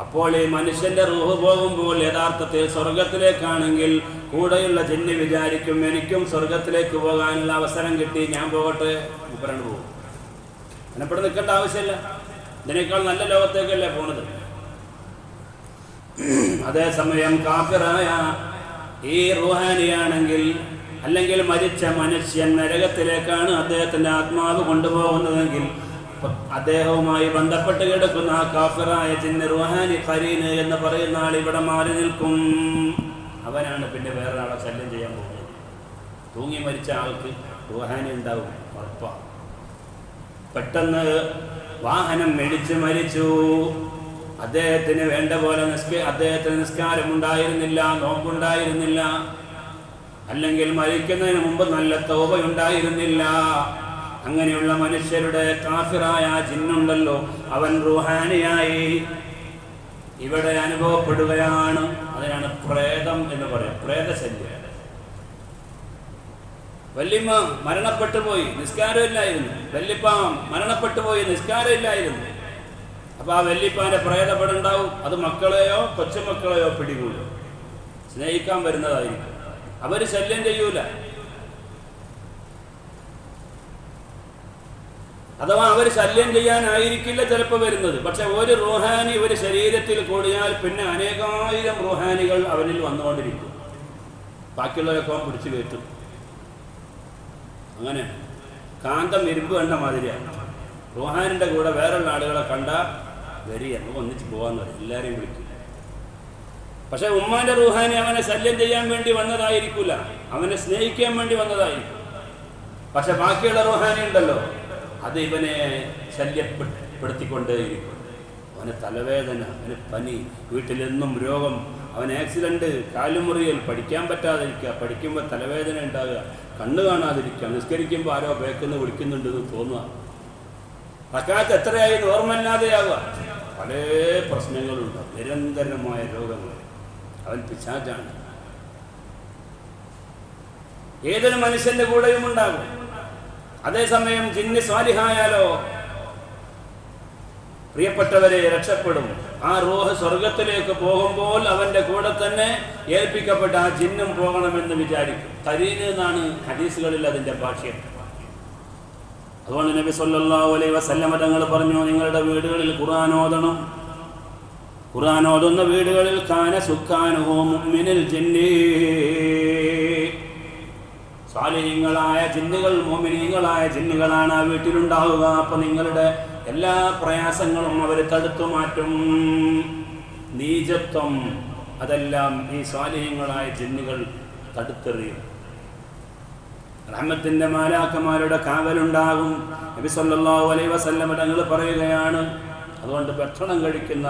[SPEAKER 1] അപ്പോൾ ഈ മനുഷ്യന്റെ റൂഹ് പോകുമ്പോൾ യഥാർത്ഥത്തിൽ സ്വർഗത്തിലേക്കാണെങ്കിൽ കൂടെയുള്ള ജിന്ന് വിചാരിക്കും എനിക്കും സ്വർഗത്തിലേക്ക് പോകാനുള്ള അവസരം കിട്ടി, ഞാൻ പോകട്ടെ, മുപ്പരണ്ട് പോകും. അതിനെപ്പെടെ നിൽക്കേണ്ട ആവശ്യമില്ല, ഇതിനേക്കാൾ നല്ല ലോകത്തേക്കല്ലേ പോണത്. അതേസമയം കാഫിറായ ഈ റൂഹാനിയാണെങ്കിൽ, അല്ലെങ്കിൽ മരിച്ച മനുഷ്യൻ നരകത്തിലേക്കാണ് അദ്ദേഹത്തിന്റെ ആത്മാവ് കൊണ്ടുപോകുന്നതെങ്കിൽ അദ്ദേഹവുമായി ബന്ധപ്പെട്ട് കിടക്കുന്ന ആ കാഫിറായ ജിന്ന് റൂഹാനി ഖരീന് എന്ന് പറയുന്ന ആൾ ഇവിടെ മാറി നിൽക്കും. അവനാണ് പിന്നെ വേറൊരാളെ ശല്യം ചെയ്യാൻ പോകുന്നത്. തൂങ്ങി മരിച്ച ആൾക്ക് റൂഹാനി ഉണ്ടാവും ഉറപ്പാണ്. പെട്ടെന്ന് വാഹനം മേടിച്ച് മരിച്ചു, അദ്ദേഹത്തിന് വേണ്ട പോലെ അദ്ദേഹത്തിന് നിസ്കാരമുണ്ടായിരുന്നില്ല, നോമ്പുണ്ടായിരുന്നില്ല, അല്ലെങ്കിൽ മരിക്കുന്നതിന് മുമ്പ് നല്ല തൗബയുണ്ടായിരുന്നില്ല. അങ്ങനെയുള്ള മനുഷ്യരുടെ കാഫിറായ ജിന്നുണ്ടല്ലോ, അവൻ റൂഹാനിയായി ഇവിടെ അനുഭവപ്പെടുകയാണ്. അതിനാണ് പ്രേതം എന്ന് പറയാം, പ്രേതശല്യം. വല്യമ്മ മരണപ്പെട്ടു പോയി, നിസ്കാരമില്ലായിരുന്നു. വല്യപ്പ മരണപ്പെട്ടു പോയി, നിസ്കാരമില്ലായിരുന്നു. അപ്പൊ ആ വല്യപ്പാന്റെ പ്രേതപ്പെടുണ്ടാവും. അത് മക്കളെയോ കൊച്ചുമക്കളെയോ പിടികൂടും, സ്നേഹിക്കാൻ വരുന്നതായിരിക്കും. അവര് ശല്യം ചെയ്യൂല. അഥവാ അവർ ശല്യം ചെയ്യാനായിരിക്കില്ല ചിലപ്പോൾ വരുന്നത്. പക്ഷെ ഒരു റൂഹാനി ഒരു ശരീരത്തിൽ കൂടിയാൽ പിന്നെ അനേകായിരം റൂഹാനികൾ അവനിൽ വന്നുകൊണ്ടിരിക്കും. ബാക്കിയുള്ളവരൊക്കെ പിടിച്ചു കയറ്റും. അങ്ങനെ കാന്തം ഇരുമ്പ് കണ്ട മാതിരിയാണ്. റൂഹാനിൻ്റെ കൂടെ വേറെയുള്ള ആളുകളെ കണ്ടാൽ വരിക, നമുക്ക് ഒന്നിച്ച് പോകാന്ന് പറയും, എല്ലാവരെയും വിളിക്കും. പക്ഷെ ഉമ്മാന്റെ റൂഹാനി അവനെ ശല്യം ചെയ്യാൻ വേണ്ടി വന്നതായിരിക്കില്ല, അവനെ സ്നേഹിക്കാൻ വേണ്ടി വന്നതായിരിക്കും. പക്ഷെ ബാക്കിയുള്ള റൂഹാനി ഉണ്ടല്ലോ, അത് ഇവനെ ശല്യപ്പെടുത്തിക്കൊണ്ടേയിരിക്കും. അവന് തലവേദന, അവന് പനി, വീട്ടിലെന്നും രോഗം, അവൻ ആക്സിഡന്റ്, കാലുമുറിയൽ, പഠിക്കാൻ പറ്റാതിരിക്കുക, പഠിക്കുമ്പോൾ തലവേദന ഉണ്ടാകുക, കണ്ണ് കാണാതിരിക്കുക, നിസ്കരിക്കുമ്പോൾ ആരോ ബേക്കെന്ന് വിളിക്കുന്നുണ്ടെന്ന് തോന്നുക, റക്അത്ത് എത്രയായി ഓർമ്മയില്ലാതെയാവുക, പല പ്രശ്നങ്ങളുണ്ട്, നിരന്തരമായ രോഗങ്ങൾ. അവൻ പിശാചാണ്. ഏതൊരു മനുഷ്യന്റെ കൂടെയും ഉണ്ടാകും. അതേസമയം ജിന്ന് സ്വാലിഹായാലോ പ്രിയപ്പെട്ടവരെ രക്ഷപ്പെടും. ആ റൂഹ് സ്വർഗത്തിലേക്ക് പോകുമ്പോൾ അവന്റെ കൂടെ തന്നെ ഏൽപ്പിക്കപ്പെട്ട ആ ജിന്നും പോകണമെന്ന് വിചാരിക്കും. ഖരീന് എന്നാണ് ഹദീസുകളിൽ അതിന്റെ ഭാഷ്യം. അതുകൊണ്ട് നബി സല്ലല്ലാഹു അലൈഹി വസല്ലം തങ്ങൾ പറഞ്ഞു, നിങ്ങളുടെ വീടുകളിൽ ഖുർആൻ ഓതണം. ഖുർആൻ ഓതുന്ന വീടുകളിൽ കാന സുക്കാനുഹു മുഅ്മിനുൽ ജിന്നി, സാലിഹീങ്ങളായ ജിന്നുകൾ, മുഅ്മിനീങ്ങളായ ജിന്നുകളാണ് ആ വീട്ടിലുണ്ടാവുക. അപ്പൊ നിങ്ങളുടെ എല്ലാ പ്രയാസങ്ങളും അവർ തടുത്തു മാറ്റും. നീചത്വം അതെല്ലാം ഈ സാലിഹീങ്ങളായ ജിന്നുകൾ തടുത്തെറിയും. റഹ്മത്തിന്റെ മാലാക്കമാരുടെ കാവലുണ്ടാകും. നബി സല്ലല്ലാഹു അലൈഹി വസല്ലം തങ്ങൾ പറയുകയാണ്, അതുകൊണ്ട് ഭക്ഷണം കഴിക്കുന്ന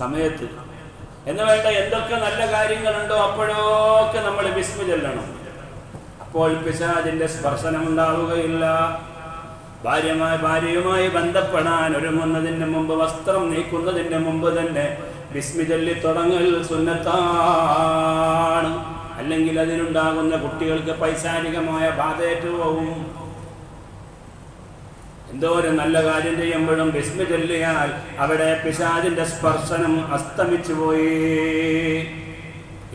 [SPEAKER 1] സമയത്ത് എന്ന് വേണ്ട എന്തൊക്കെ നല്ല കാര്യങ്ങളുണ്ടോ അപ്പോഴൊക്കെ നമ്മൾ ബിസ്മി ചൊല്ലണം. അപ്പോൾ പിശാചിന്റെ സ്പർശനം ഉണ്ടാവുകയില്ല. ഭാര്യയുമായി ബന്ധപ്പെടാൻ ഒരുങ്ങുന്നതിന് മുമ്പ്, വസ്ത്രം നീക്കുന്നതിന് മുമ്പ് തന്നെ ബിസ്മി ചൊല്ലി തുടങ്ങൽ സുന്നത്താണ്. അല്ലെങ്കിൽ അതിലുണ്ടാകുന്ന കുട്ടികൾക്ക് പൈശാചികമായ ബാധയേറ്റു പോവും. എന്തോ ഒരു നല്ല കാര്യം ചെയ്യുമ്പോഴും ബിസ്മി ചൊല്ലിയാൽ അവിടെ പിശാചിന്റെ സ്പർശനം അസ്തമിച്ചു പോയി.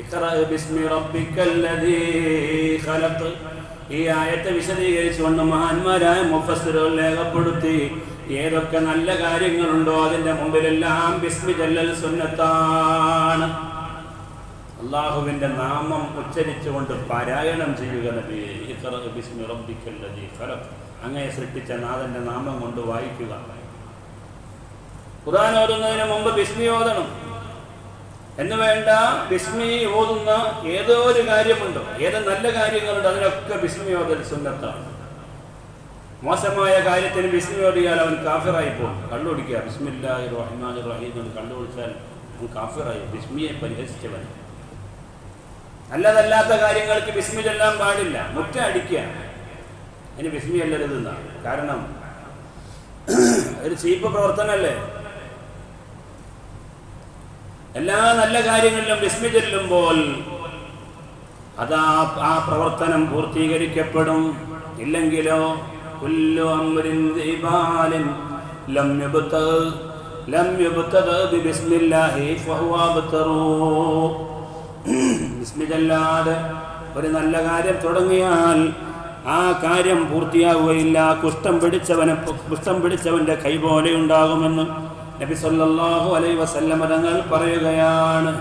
[SPEAKER 1] ഇഖ്റഅ ബിസ്മി റബ്ബിക്കല്ലദീ ഖലഖ്, ഈ ആയത്തെ വിശദീകരിച്ചുകൊണ്ട് മഹാന്മാരായ മുഫസ്സിറുകൾ രേഖപ്പെടുത്തി, ഏതൊക്കെ നല്ല കാര്യങ്ങളുണ്ടോ അതിന്റെ മുമ്പിലെല്ലാം ബിസ്മി ചൊല്ലൽ സുന്നത്താണ്. അല്ലാഹുവിന്റെ നാമം ഉച്ചരിച്ചുകൊണ്ട് പാരായണം ചെയ്യുക നബിയേ. ഇഖ്റഅ ബിസ്മി റബ്ബിക്കല്ലദീ ഖലഖ്, അങ്ങയെ സൃഷ്ടിച്ച നാഥന്റെ നാമം കൊണ്ട് വായിക്കുക. ഖുർആൻ ഓതുന്നതിന് മുമ്പ് ബിസ്മി ഓതണം എന്ന് വേണ്ട. ബിസ്മി ഓതുന്ന ഏതോ ഒരു കാര്യമുണ്ടോ, ഏത് നല്ല കാര്യങ്ങളുണ്ടോ അതിനൊക്കെ ബിസ്മി ഓതൽ സുന്നത്താണ്. മോശമായ കാര്യത്തിന് ബിസ്മി ഓടിയാൽ അവൻ കാഫിറായി പോകും. കള്ളുപിടിക്കുക, ബിസ്മില്ലാഹിർ റഹ്മാനിർ റഹീം എന്ന് കള്ളുപിടിച്ചാൽ അവൻ കാഫിറായി, ബിസ്മിയെ പരിഹസിച്ചവൻ. നല്ലതല്ലാത്ത കാര്യങ്ങൾക്ക് ബിസ്മി ചൊല്ലാൻ പാടില്ല. മുറ്റ അടിക്കുക, അതിന് ബിസ്മി അല്ലരുതെന്നാണ്. കാരണം ഒരു ചീപ്പ് പ്രവർത്തനമല്ലേ. എല്ലാ നല്ല കാര്യങ്ങളിലും ബിസ്മി ചൊല്ലുമ്പോൾ അതാ ആ പ്രവർത്തനം പൂർത്തീകരിക്കപ്പെടും. ഇല്ലെങ്കിലോ കുല്ലു അംറിൻ ദീബാലിൻ ലം യുബ്തദ ബിസ്മില്ലാഹി ഫഹുവ അബ്തറൂ. ബിസ്മി ചൊല്ലാതെ ഒരു നല്ല കാര്യം തുടങ്ങിയാൽ ആ കാര്യം പൂർത്തിയാവുകയില്ല. കുഷ്ഠം പിടിച്ചവന്റെ കൈ പോലെ ഉണ്ടാകുമെന്ന് നബി സല്ലല്ലാഹു അലൈഹി വസല്ലം തങ്ങൾ പറയുകയാണ്.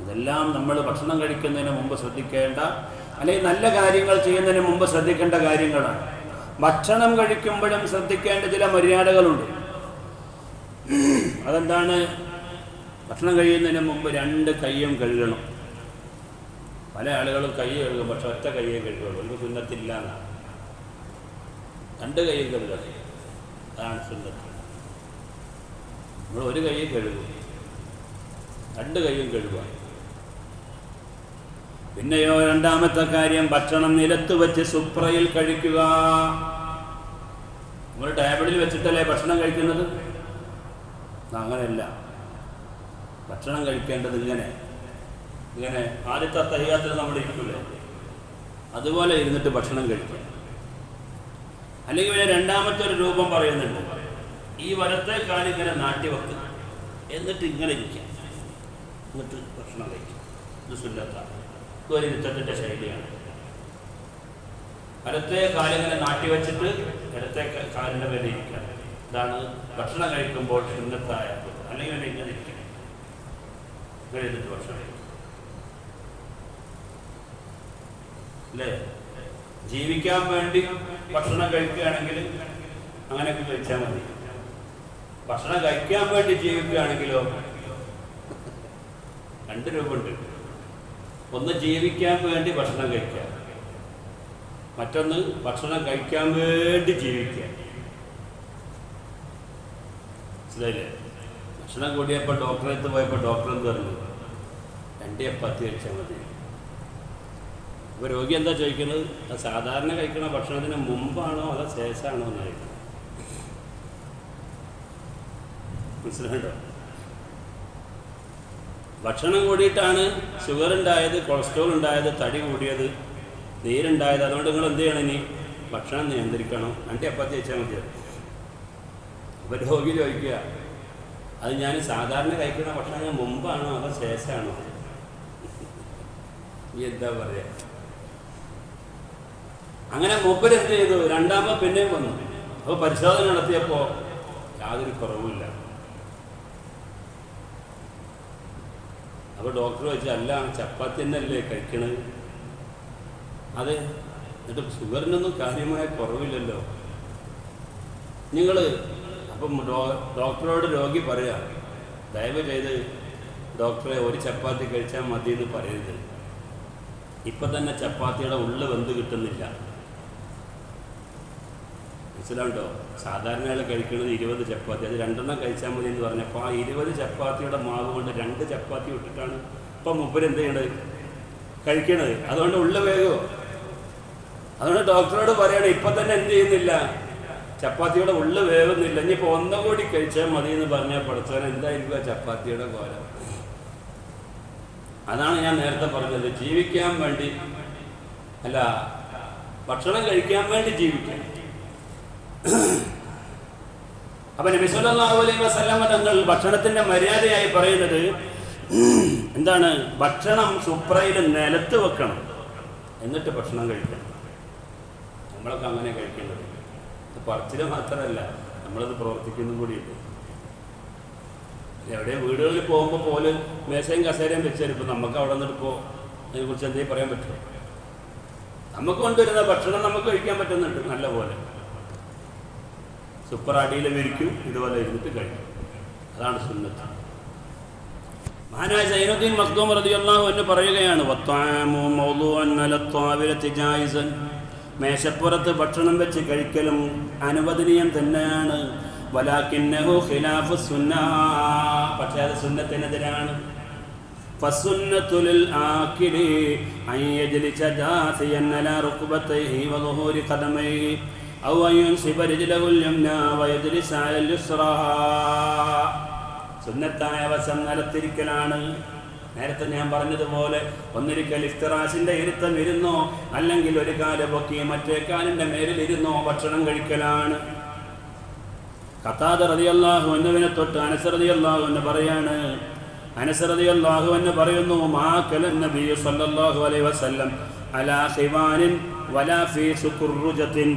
[SPEAKER 1] ഇതെല്ലാം നമ്മൾ ഭക്ഷണം കഴിക്കുന്നതിന് മുമ്പ് ശ്രദ്ധിക്കേണ്ട, അല്ലെങ്കിൽ നല്ല കാര്യങ്ങൾ ചെയ്യുന്നതിന് മുമ്പ് ശ്രദ്ധിക്കേണ്ട കാര്യങ്ങളാണ്. ഭക്ഷണം കഴിക്കുമ്പോഴും ശ്രദ്ധിക്കേണ്ട ചില മര്യാദകളുണ്ട്. അതെന്താണ്? ഭക്ഷണം കഴിയുന്നതിന് മുമ്പ് 2 കൈയും കഴുകണം. പല ആളുകളും കൈ കഴുകും, പക്ഷെ ഒറ്റ കൈയെ കഴുകുള്ളൂ. ഒരു സുന്നത്തില്ല എന്നാണ്. 2 കൈയും കഴുകണം, അതാണ് സുന്നത്ത്. നമ്മൾ ഒരു കൈയും കഴുകും, 2 കൈയും കഴുകുക. പിന്നെയോ രണ്ടാമത്തെ കാര്യം, ഭക്ഷണം നിലത്ത് വെച്ച് സുപ്രയിൽ കഴിക്കുക. നമ്മൾ ടേബിളിൽ വെച്ചിട്ടല്ലേ ഭക്ഷണം കഴിക്കുന്നത്? അങ്ങനെയല്ല. ഭക്ഷണം കഴിക്കേണ്ടത് ഇങ്ങനെ ആദ്യത്തെ തഹിയ്യാത്തിൽ നമ്മൾ ഇരിക്കില്ലേ, അതുപോലെ ഇരുന്നിട്ട് ഭക്ഷണം കഴിക്കുക. അല്ലെങ്കിൽ പിന്നെ രണ്ടാമത്തെ ഒരു രൂപം പറയുന്നുണ്ട്, ഈ വലത്തെ കാലിങ്ങനെ നാട്ടി വെക്കുക, എന്നിട്ട് ഇങ്ങനെ ഇരിക്കുക, എന്നിട്ട് ഭക്ഷണം കഴിക്കുക. ഇത് സുന്നത്താണ്. ഇതൊരു യുദ്ധത്തിൻ്റെ ശൈലിയാണ്. വലത്തെ കാലിങ്ങനെ നാട്ടി വെച്ചിട്ട് ഇടത്തെ കാലിൻ്റെ മേലെ ഇരിക്കുക. ഇതാണ് ഭക്ഷണം കഴിക്കുമ്പോൾ സുന്നത്തായ. അല്ലെങ്കിൽ ഇങ്ങനെ ഇരിക്കുക, ഇങ്ങനെ ഇരുന്നിട്ട് ഭക്ഷണം കഴിക്കുക. അല്ലേ? ജീവിക്കാൻ വേണ്ടി ഭക്ഷണം കഴിക്കുകയാണെങ്കിൽ അങ്ങനെയൊക്കെ കഴിച്ചാൽ മതി. ഭക്ഷണം കഴിക്കാൻ വേണ്ടി ജീവിക്കുകയാണെങ്കിലോ 2 രൂപമുണ്ട്. ഒന്ന് ജീവിക്കാൻ വേണ്ടി ഭക്ഷണം കഴിക്കുക, മറ്റൊന്ന് ഭക്ഷണം കഴിക്കാൻ വേണ്ടി ജീവിക്കുക. മനസ്സിലായില്ലേ? ഭക്ഷണം കൂടിയപ്പോൾ ഡോക്ടറെ അടുത്ത് പോയപ്പോൾ ഡോക്ടർ എന്ത് പറഞ്ഞു? 2 ചപ്പാത്തി കഴിച്ചാൽ മതി. അപ്പോൾ രോഗി എന്താ ചോദിക്കുന്നത്? അത് സാധാരണ കഴിക്കുന്ന ഭക്ഷണത്തിന് മുമ്പാണോ അതോ ശേഷമാണോ എന്നായിരിക്കും. മനസ്സിലായിട്ടോ? ഭക്ഷണം കൂടിയിട്ടാണ് ഷുഗർ ഉണ്ടായത്, കൊളസ്ട്രോൾ ഉണ്ടായത്, തടി കൂടിയത്, നീരുണ്ടായത്. അതുകൊണ്ട് നിങ്ങൾ എന്ത് ചെയ്യണം? ഇനി ഭക്ഷണം നിയന്ത്രിക്കണം. 2 ചപ്പാത്തി കഴിച്ചാൽ മതി. അപ്പോൾ രോഗി ചോദിക്കുക, അത് ഞാൻ സാധാരണ കഴിക്കുന്ന ഭക്ഷണത്തിന് മുമ്പാണോ അതോ ശേഷമാണോ? ഈ എന്താ പറയുക? അങ്ങനെ മൂപ്പര് എന്ത് ചെയ്തു? രണ്ടാമത് പിന്നെയും വന്നു. അപ്പോൾ പരിശോധന നടത്തിയപ്പോൾ യാതൊരു കുറവുമില്ല. അപ്പോൾ ഡോക്ടർ ചോദിച്ചാൽ, അല്ല ചപ്പാത്തി തന്നെയല്ലേ കഴിക്കണത്? അതെ. എന്നിട്ട് ഷുഗറിനൊന്നും കാര്യമായ കുറവില്ലല്ലോ. നിങ്ങൾ അപ്പം ഡോക്ടറോട് രോഗി പറയാം, ദയവ് ചെയ്ത് ഡോക്ടറെ 1 ചപ്പാത്തി കഴിച്ചാൽ മതി എന്ന് പറയരുത്. ഇപ്പം തന്നെ ചപ്പാത്തിയുടെ ഉള്ളിൽ വെന്ത് കിട്ടുന്നില്ല. മനസ്സിലാവുണ്ടോ? സാധാരണ ആൾ കഴിക്കുന്നത് 20 ചപ്പാത്തി, അത് 2 കഴിച്ചാൽ മതി എന്ന് പറഞ്ഞപ്പോൾ ആ 20 ചപ്പാത്തിയുടെ മാവ് കൊണ്ട് 2 ചപ്പാത്തി ഇട്ടിട്ടാണ് ഇപ്പം മൂപ്പര് എന്ത് ചെയ്യണത്? കഴിക്കണത്. അതുകൊണ്ട് ഉള്ള വേഗമോ? അതുകൊണ്ട് ഡോക്ടറോട് പറയണേ, ഇപ്പം തന്നെ എന്ത് ചെയ്യുന്നില്ല? ചപ്പാത്തിയുടെ ഉള്ളിൽ വേവുന്നില്ല, ഇനിയിപ്പോൾ 1 കൂടി കഴിച്ചാൽ മതി എന്ന് പറഞ്ഞാൽ പഠിച്ചാൽ എന്തായിരിക്കും ചപ്പാത്തിയുടെ കോലം? അതാണ് ഞാൻ നേരത്തെ പറഞ്ഞത്, ജീവിക്കാൻ വേണ്ടി അല്ല, ഭക്ഷണം കഴിക്കാൻ വേണ്ടി ജീവിക്കാൻ. അപ്പം നബി സല്ലല്ലാഹു അലൈഹി വസല്ലം തങ്ങൾ ഭക്ഷണത്തിൻ്റെ മര്യാദയായി പറയുന്നത് എന്താണ്? ഭക്ഷണം സുപ്രയിൽ നിലത്ത് വെക്കണം, എന്നിട്ട് ഭക്ഷണം കഴിക്കണം. നമ്മളൊക്കെ അങ്ങനെ കഴിക്കുന്നത്. പറച്ചിൽ മാത്രമല്ല, നമ്മളത് പ്രവർത്തിക്കുന്നതും കൂടിയുണ്ട്. എവിടെ വീടുകളിൽ പോകുമ്പോൾ പോലും മേശയും കസേരയും വെച്ചായിരിക്കും. നമുക്ക് അവിടെ നിന്നിപ്പോൾ അതിനെക്കുറിച്ച് എന്തെങ്കിലും പറയാൻ പറ്റുമോ? നമുക്ക് കൊണ്ടുവരുന്ന ഭക്ഷണം നമുക്ക് കഴിക്കാൻ പറ്റുന്നുണ്ട് നല്ല പോലെ. സൂപ്പർ അടിയിൽ വിരിക്കും, ഇതുപോലെ ഇരുന്നിട്ട് കഴിക്കും. അതാണ് സുന്നത്ത്. മഹാനായ സൈനുദ്ദീൻ മഖ്ദൂം റളിയല്ലാഹു അൻഹു പറയുകയാണ്, വത്വാമു മൗദൂഅൻ അല ത്വാവിലത്തി ജായിസൻ, മേശപ്പുറത്ത് ഭക്ഷണം വെച്ച് കഴിക്കലും അനുവദനീയം തന്നെയാണ്. വലാകിന്നഹു ഖിലാഫു സുന്ന, പക്ഷേ അത് സുന്നത്തിനെതിരാണ്. ഫസുന്നത്തു ലിൽ ആകിലി അൻ യജ്ലിസ ജാസിയൻ അലാ റുക്ബതൈഹി വളുഹൂരി ഖദമൈഹി ഔ അൻ യുൻസിബ റിജ്ലഹുൽ യംനാ വയജ്ലിസ അലൽ യുസ്റാ. സുന്നത്തായ വശം നിലത്തിരിക്കലാണ്. നേരത്തെ ഞാൻ പറഞ്ഞതുപോലെ ഒന്നിരിക്കൽ ഇഫ്തിറാശിന്റെ ഇരുത്തം ഇരുന്നോ, അല്ലെങ്കിൽ ഒരു കാല് പൊക്കി മറ്റേ കാലിന്റെ മേലിൽ ഇരുന്നോ ഭക്ഷണം കഴിക്കലാണ്. ഖത്താദ റളിയല്ലാഹു അൻഹുവിനെ തൊട്ട് അനസ് റളിയല്ലാഹു അൻഹു പറയാണ്. അനസ് റളിയല്ലാഹു അൻഹു പറയുന്നു, മാ കലൻ നബി സല്ലല്ലാഹു അലൈഹി വസല്ലം അലാ ഖിവാനിൻ വലാ ഫീ സുകുർറുജത്തിൻ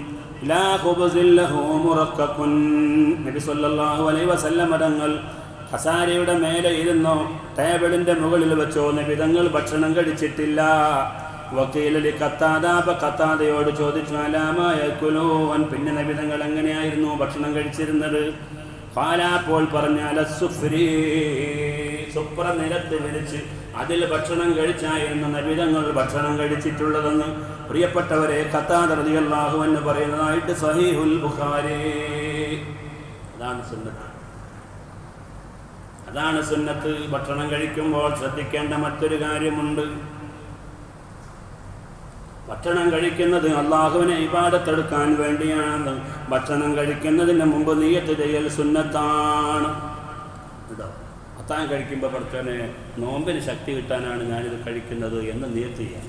[SPEAKER 1] ലാ ഖുബ്സിൻ ലഹു മുറക്കഖുൻ. നബി സല്ലല്ലാഹു അലൈഹി വസല്ലം തങ്ങൾ ഖസാരയുടെ മേലെ ഇരുന്നോ ടേബിളിന്റെ മുകളിൽ വെച്ചോ നബി തങ്ങൾ ഭക്ഷണം കഴിച്ചിട്ടില്ല. വക്കീലി ഖത്താദയോട് ചോദിച്ചു, അലാമയക്കുലൂൻ, പിന്നെ നബി തങ്ങൾ എങ്ങനെയായിരുന്നു ഭക്ഷണം കഴിച്ചിരുന്നത്? അപ്പോൾ പറഞ്ഞാൽ സുപ്ര നിലത്ത് വിരിച്ച് അതിൽ ഭക്ഷണം കഴിച്ചായിരുന്നു നബി തങ്ങൾ ഭക്ഷണം കഴിച്ചിട്ടുള്ളതെന്ന് പ്രിയപ്പെട്ടവരെ ഖത്താദ റളിയല്ലാഹു അൻഹു പറയുന്നതായിട്ട് സഹീഹുൽ ബുഖാരി. അതാണ് സുന്നത്ത്. അതാണ് സുന്നത്ത്. ഭക്ഷണം കഴിക്കുമ്പോൾ ശ്രദ്ധിക്കേണ്ട മറ്റൊരു കാര്യമുണ്ട്. ഭക്ഷണം കഴിക്കുന്നത് അള്ളാഹുവിനെ ഇബാദത്തെടുക്കാൻ വേണ്ടിയാണ്. ഭക്ഷണം കഴിക്കുന്നതിന് മുമ്പ് നിയ്യത്ത് ചെയ്യൽ സുന്നത്താണ്. കേട്ടോ, അത്താൻ കഴിക്കുമ്പോൾ പഠിച്ചവനെ നോമ്പിന് ശക്തി കിട്ടാനാണ് ഞാനിത് കഴിക്കുന്നത് എന്ന് നിയ്യത്ത് ചെയ്യാം.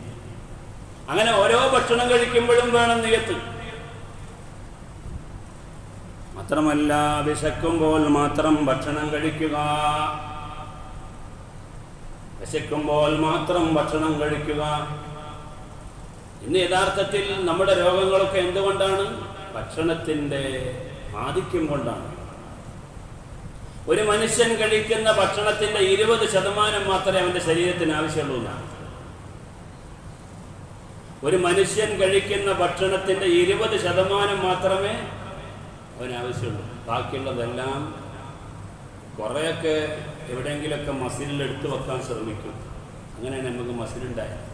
[SPEAKER 1] അങ്ങനെ ഓരോ ഭക്ഷണം കഴിക്കുമ്പോഴും വേണം നിയ്യത്ത്. മാത്രമല്ല വിശക്കുമ്പോൾ മാത്രം ഭക്ഷണം കഴിക്കുക. വിശക്കുമ്പോൾ മാത്രം ഭക്ഷണം കഴിക്കുക. ഇന്ന് യഥാർത്ഥത്തിൽ നമ്മുടെ രോഗങ്ങളൊക്കെ എന്തുകൊണ്ടാണ്? ഭക്ഷണത്തിൻ്റെ ആധിക്യം കൊണ്ടാണ്. ഒരു മനുഷ്യൻ കഴിക്കുന്ന ഭക്ഷണത്തിൻ്റെ 20% മാത്രമേ അവൻ്റെ ശരീരത്തിന് ആവശ്യമുള്ളൂ. ഒരു മനുഷ്യൻ കഴിക്കുന്ന ഭക്ഷണത്തിൻ്റെ 20% മാത്രമേ അവനാവശ്യമുള്ളൂ. ബാക്കിയുള്ളതെല്ലാം കുറേയൊക്കെ എവിടെയെങ്കിലുമൊക്കെ മസിലിൽ എടുത്തു വെക്കാൻ ശ്രമിക്കും. അങ്ങനെയാണ് നമുക്ക് മസിലുണ്ടായത്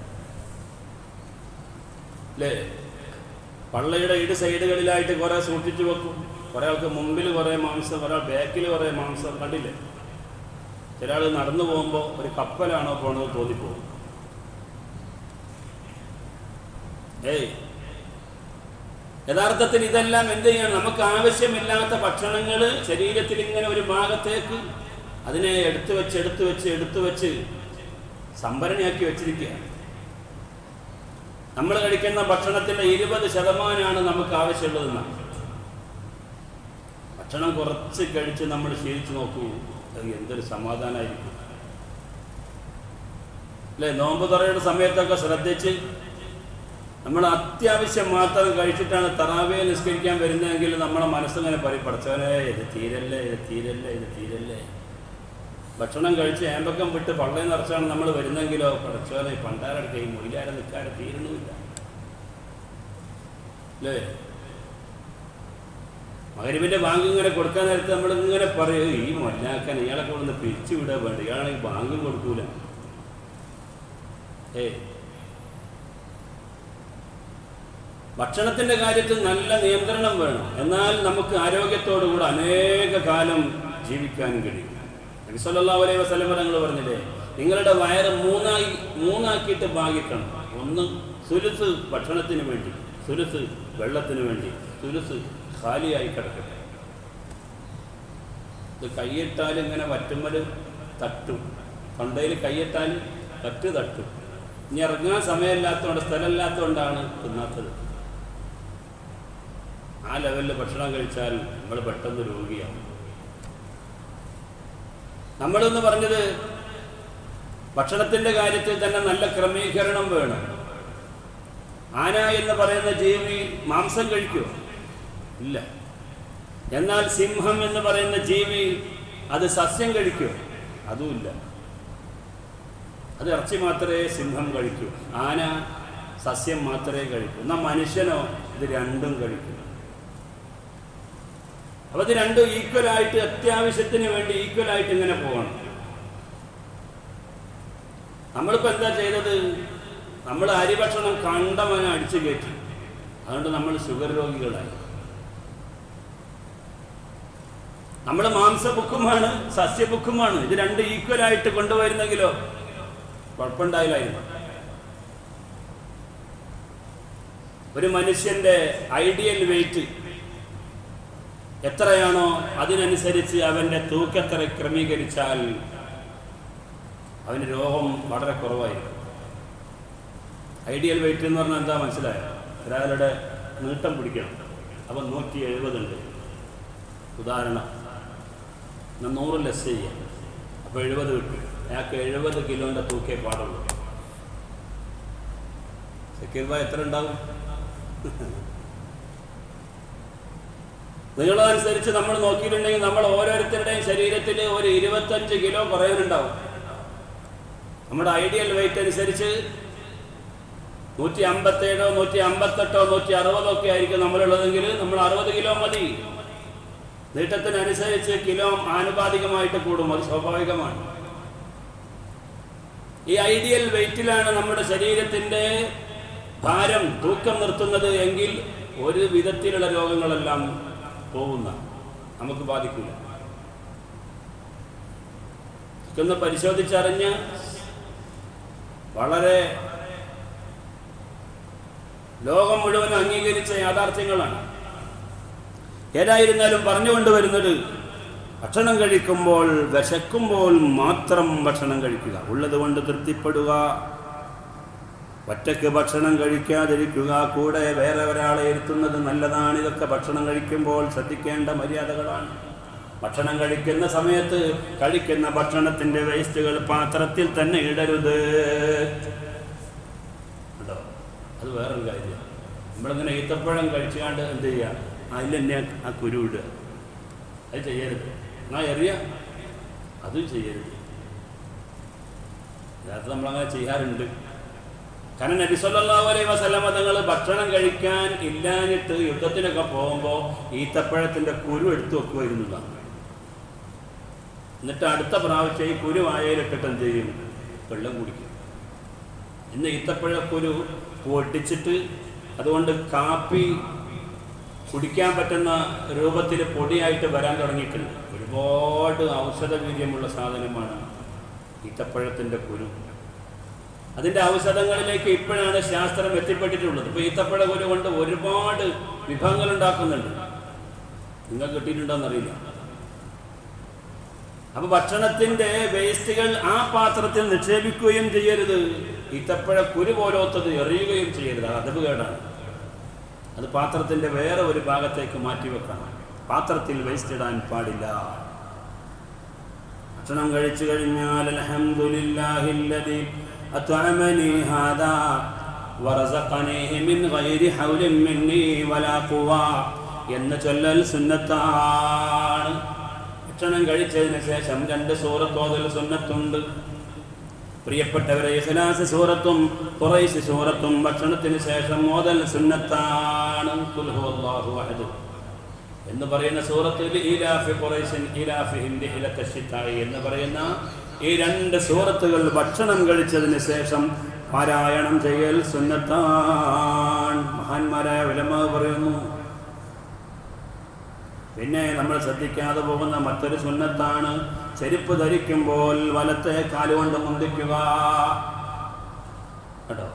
[SPEAKER 1] അല്ലേ? പള്ളയുടെ ഇരു സൈഡുകളിലായിട്ട് കുറേ സൂക്ഷിച്ചു വെക്കും. കുറേ ആൾക്ക് മുമ്പിൽ കുറേ മാംസം, ഒരാൾ ബാക്കിൽ കുറേ മാംസം. കണ്ടില്ലേ? ചില ആൾ നടന്നു പോകുമ്പോൾ ഒരു കപ്പലാണോ പോണത് തോന്നിപ്പോകും. യഥാർത്ഥത്തിൽ ഇതെല്ലാം എന്ത് ചെയ്യണം? നമുക്ക് ആവശ്യമില്ലാത്ത ഭക്ഷണങ്ങൾ ശരീരത്തിൽ ഇങ്ങനെ ഒരു ഭാഗത്തേക്ക് അതിനെ എടുത്തു വെച്ച് സംഭരണിയാക്കി വെച്ചിരിക്കുക. നമ്മൾ കഴിക്കുന്ന ഭക്ഷണത്തിൻ്റെ 20% നമുക്ക് ആവശ്യമുള്ളതെന്നാണ്. ഭക്ഷണം കുറച്ച് കഴിച്ച് നമ്മൾ ശീലിച്ചു നോക്കൂ, എന്തൊരു സമാധാനമായിരിക്കും അല്ലേ? നോമ്പ് തുറയുടെ സമയത്തൊക്കെ ശ്രദ്ധിച്ച് നമ്മൾ അത്യാവശ്യം മാത്രം കഴിച്ചിട്ടാണ് തറാവീഹ് നിസ്കരിക്കാൻ വരുന്നതെങ്കിൽ നമ്മളെ മനസ്സിങ്ങനെ പറയും, പടച്ചവനെ ഇത് തീരല്ലേ. ഭക്ഷണം കഴിച്ച് ഏമ്പക്കം വിട്ട് പള്ളയിൽ നിറച്ചാണ് നമ്മൾ വരുന്നെങ്കിലോ, പടച്ചവനെ പണ്ടാരടുക്ക ഈ മൊയിലാരെ നിൽക്കാതെ തീരുന്നുമില്ല അല്ലേ? മഗ്‌രിബിന്റെ ബാങ്ക് ഇങ്ങനെ കൊടുക്കാൻ നേരത്ത് നമ്മളിങ്ങനെ പറയും, ഈ മൊല്ലാക്കാൻ ഇയാളൊക്കെ ഒന്ന് പിരിച്ചു വിടാൻ വേണ്ട, ഇയാളാണെങ്കിൽ ബാങ്കും കൊടുക്കൂല. ഭക്ഷണത്തിന്റെ കാര്യത്തിൽ നല്ല നിയന്ത്രണം വേണം. എന്നാൽ നമുക്ക് ആരോഗ്യത്തോടുകൂടെ അനേക കാലം ജീവിക്കാനും കഴിയും. നബി സല്ലല്ലാഹു അലൈഹി വസല്ലം തങ്ങൾ പറഞ്ഞില്ലേ, നിങ്ങളുടെ വയറ് മൂന്നാക്കിയിട്ട് ഭാഗിക്കണം. ഒന്ന് സുലുസ് ഭക്ഷണത്തിന് വേണ്ടി, സുലുസ് വെള്ളത്തിന് വേണ്ടി, സുലുസ് ഖാലിയായി കിടക്കട്ടെ. ഇത് കൈയിട്ടാൽ ഇങ്ങനെ വറ്റുമ്പൽ തട്ടും, തൊണ്ടയിൽ കൈയിട്ടാൽ തട്ടും. ഇനി ഇറങ്ങാൻ സമയമില്ലാത്തതുകൊണ്ട്, സ്ഥലമില്ലാത്തതുകൊണ്ടാണ് തിന്നാത്തത്. ആ ലെവലിൽ ഭക്ഷണം കഴിച്ചാൽ നമ്മൾ പെട്ടെന്ന് രോഗിയാണ്. നമ്മളെന്ന് പറഞ്ഞത് ഭക്ഷണത്തിൻ്റെ കാര്യത്തിൽ തന്നെ നല്ല ക്രമീകരണം വേണം. ആന എന്ന് പറയുന്ന ജീവി മാംസം കഴിക്കുമോ? ഇല്ല. എന്നാൽ സിംഹം എന്ന് പറയുന്ന ജീവി അത് സസ്യം കഴിക്കുമോ? അതുമില്ല. അത് ഇറച്ചി മാത്രമേ സിംഹം കഴിക്കൂ, ആന സസ്യം മാത്രമേ കഴിക്കൂ. എന്നാൽ മനുഷ്യനോ ഇത് രണ്ടും കഴിക്കും. അപ്പോൾ ഇത് രണ്ടും ഈക്വലായിട്ട്, അത്യാവശ്യത്തിന് വേണ്ടി ഈക്വലായിട്ട് ഇങ്ങനെ പോകണം. നമ്മളിപ്പോൾ എന്താ ചെയ്തത്? നമ്മൾ അരിഭക്ഷണം കണ്ടമന അടിച്ചു കയറ്റി. അതുകൊണ്ട് നമ്മൾ ഷുഗർ രോഗികളായി. നമ്മൾ മാംസബുക്കുമാണ്, സസ്യബുക്കുമാണ്. ഇത് രണ്ട് ഈക്വലായിട്ട് കൊണ്ടുവരുന്നെങ്കിലോ കുഴപ്പമുണ്ടായില്ലായിരുന്നു. ഒരു മനുഷ്യന്റെ ഐഡിയൽ വെയിറ്റ് എത്രയാണോ അതിനനുസരിച്ച് അവൻ്റെ തൂക്കത്ര ക്രമീകരിച്ചാൽ അവന് രോഗം വളരെ കുറവായിരിക്കും. ഐഡിയൽ വെയിറ്റ് എന്ന് പറഞ്ഞാൽ എന്താ മനസ്സിലായോ? ഒരാളുടെ നീട്ടം പിടിക്കണം. അപ്പം 170 ഉണ്ട് ഉദാഹരണം, 100 ലെസ് ചെയ്യാം, അപ്പോൾ 70 കിട്ടും. അയാൾക്ക് 70 കിലോൻ്റെ തൂക്കേ പാടുള്ളൂ. സക്കീർ ഭായ് എത്ര ഉണ്ടാവും? നിങ്ങളനുസരിച്ച് നമ്മൾ നോക്കിയിട്ടുണ്ടെങ്കിൽ നമ്മൾ ഓരോരുത്തരുടെയും ശരീരത്തിൽ ഒരു 25 കിലോ കുറയാനുണ്ടാവും. നമ്മുടെ ഐഡിയൽ വെയിറ്റ് അനുസരിച്ച് 157, 158, 160 ഒക്കെ ആയിരിക്കും നമ്മളുള്ളതെങ്കിൽ നമ്മൾ 60 കിലോ മതി. നീട്ടത്തിനനുസരിച്ച് കിലോ ആനുപാതികമായിട്ട് കൂടും, അത് സ്വാഭാവികമാണ്. ഈ ഐഡിയൽ വെയിറ്റിലാണ് നമ്മുടെ ശരീരത്തിൻ്റെ ഭാരം തൂക്കം നിർത്തുന്നത് എങ്കിൽ ഒരു വിധത്തിലുള്ള രോഗങ്ങളെല്ലാം പോകുന്ന നമുക്ക് ബാധിക്കില്ല. ഇതൊന്ന് പരിശോധിച്ചറിഞ്ഞ് വളരെ ലോകം മുഴുവൻ അംഗീകരിച്ച യാഥാർത്ഥ്യങ്ങളാണ്. ഏതായിരുന്നാലും പറഞ്ഞുകൊണ്ടുവരുന്നത്, ഭക്ഷണം കഴിക്കുമ്പോൾ വിശക്കുമ്പോൾ മാത്രം ഭക്ഷണം കഴിക്കുക, ഉള്ളത് കൊണ്ട് തൃപ്തിപ്പെടുക. ഒറ്റയ്ക്ക് ഭക്ഷണം കഴിക്കാതിരിക്കുക, കൂടെ വേറെ ഒരാളെ ഇരുത്തുന്നത് നല്ലതാണ്. ഇതൊക്കെ ഭക്ഷണം കഴിക്കുമ്പോൾ ശ്രദ്ധിക്കേണ്ട മര്യാദകളാണ്. ഭക്ഷണം കഴിക്കുന്ന സമയത്ത് കഴിക്കുന്ന ഭക്ഷണത്തിൻ്റെ വേസ്റ്റുകൾ പാത്രത്തിൽ തന്നെ ഇടരുത് കേട്ടോ. അത് വേറൊരു കാര്യം. നമ്മളിങ്ങനെ ഈത്തപ്പഴം കഴിച്ചുകൊണ്ട് എന്ത് ചെയ്യുക, അതിൽ തന്നെ ആ കുരു ഇടുക, അത് ചെയ്യരുത്. എന്നാൽ എറിയ, അതും ചെയ്യരുത്. യഥാർത്ഥം നമ്മളങ്ങനെ ചെയ്യാറുണ്ട്. കാരണം നബി സല്ലല്ലാഹു അലൈഹി വസല്ലം തങ്ങൾ ഭക്ഷണം കഴിക്കാൻ ഇല്ലാഞ്ഞിട്ട് യുദ്ധത്തിനൊക്കെ പോകുമ്പോൾ ഈത്തപ്പഴത്തിൻ്റെ കുരു എടുത്തു വെക്കുമായിരുന്നതാണ്. എന്നിട്ട് അടുത്ത പ്രാവശ്യം ഈ കുരു വായയിലിട്ടിട്ട് എന്ത് ചെയ്യും, വെള്ളം കുടിക്കും. ഇന്ന് ഈത്തപ്പഴക്കുരു പൊട്ടിച്ചിട്ട് അതുകൊണ്ട് കാപ്പി കുടിക്കാൻ പറ്റുന്ന രൂപത്തിൽ പൊടിയായിട്ട് വരാൻ തുടങ്ങിയിട്ടുണ്ട്. ഒരുപാട് ഔഷധ വീര്യമുള്ള സാധനമാണ് ഈത്തപ്പഴത്തിൻ്റെ കുരു. അതിൻ്റെ ഔഷധങ്ങളിലേക്ക് ഇപ്പോഴാണ് ശാസ്ത്രം എത്തിപ്പെട്ടിട്ടുള്ളത്. ഇപ്പോൾ ഈത്തപ്പഴ കുരു കൊണ്ട് ഒരുപാട് വിഭവങ്ങൾ ഉണ്ടാക്കുന്നുണ്ട്. നിങ്ങൾ കിട്ടിയിട്ടുണ്ടോയെന്നറിയില്ല. അപ്പോൾ ഭക്ഷണത്തിൻ്റെ വേസ്റ്റുകൾ ആ പാത്രത്തിൽ നിക്ഷേപിക്കുകയും ചെയ്യരുത്. ഈത്തപ്പഴ കുരു പോലത്തത് എറിയുകയും ചെയ്യരുത്, അത് കേടാണ്. അത് പാത്രത്തിൻ്റെ വേറെ ഒരു ഭാഗത്തേക്ക് മാറ്റിവെക്കണം. പാത്രത്തിൽ വേസ്റ്റ് ഇടാൻ പാടില്ല. ഭക്ഷണം കഴിച്ചു കഴിഞ്ഞാൽ അൽഹംദുലില്ലാഹില്ലദീ അത്അമനി ഹാദാ വറസഖനീഹി മിൻ ഗൈരി ഹൗലിൻ മിന്നി വലാ ഖുവ എന്ന് ചൊല്ലൽ സുന്നത്താണ്. ഭക്ഷണം കഴിച്ചതിന് ശേഷം 2 സൂറത്ത് ഓതൽ സുന്നത്തുണ്ട്. പ്രിയപ്പെട്ടവരെ, ഇഖ്ലാസ് സൂറത്തും ഖുറൈശ് സൂറത്തും ഭക്ഷണത്തിന് ശേഷം ഓതൽ സുന്നത്താണ്. ഖുൽ ഹുവല്ലാഹു അഹദ് എന്ന് പറയുന്ന സൂറത്തിൽ ഈലാഫി ഖുറൈശിൻ ഈലാഫിഹിം റിഹ്ലത ശിതാഇ എന്ന് പറയുന്ന ഈ 2 സൂറത്തുകൾ ഭക്ഷണം കഴിച്ചതിന് ശേഷം പാരായണം ചെയ്യൽ സുന്നത്താണ്. മഹാന്മാരായ ഉലമാ പറയുന്നു. പിന്നെ നമ്മൾ ശ്രദ്ധിക്കാതെ പോകുന്ന മറ്റൊരു സുന്നത്താണ് ചെരുപ്പ് ധരിക്കുമ്പോൾ വലത്തെ കാലുകൊണ്ട് മുന്തിക്കുക കേട്ടോ.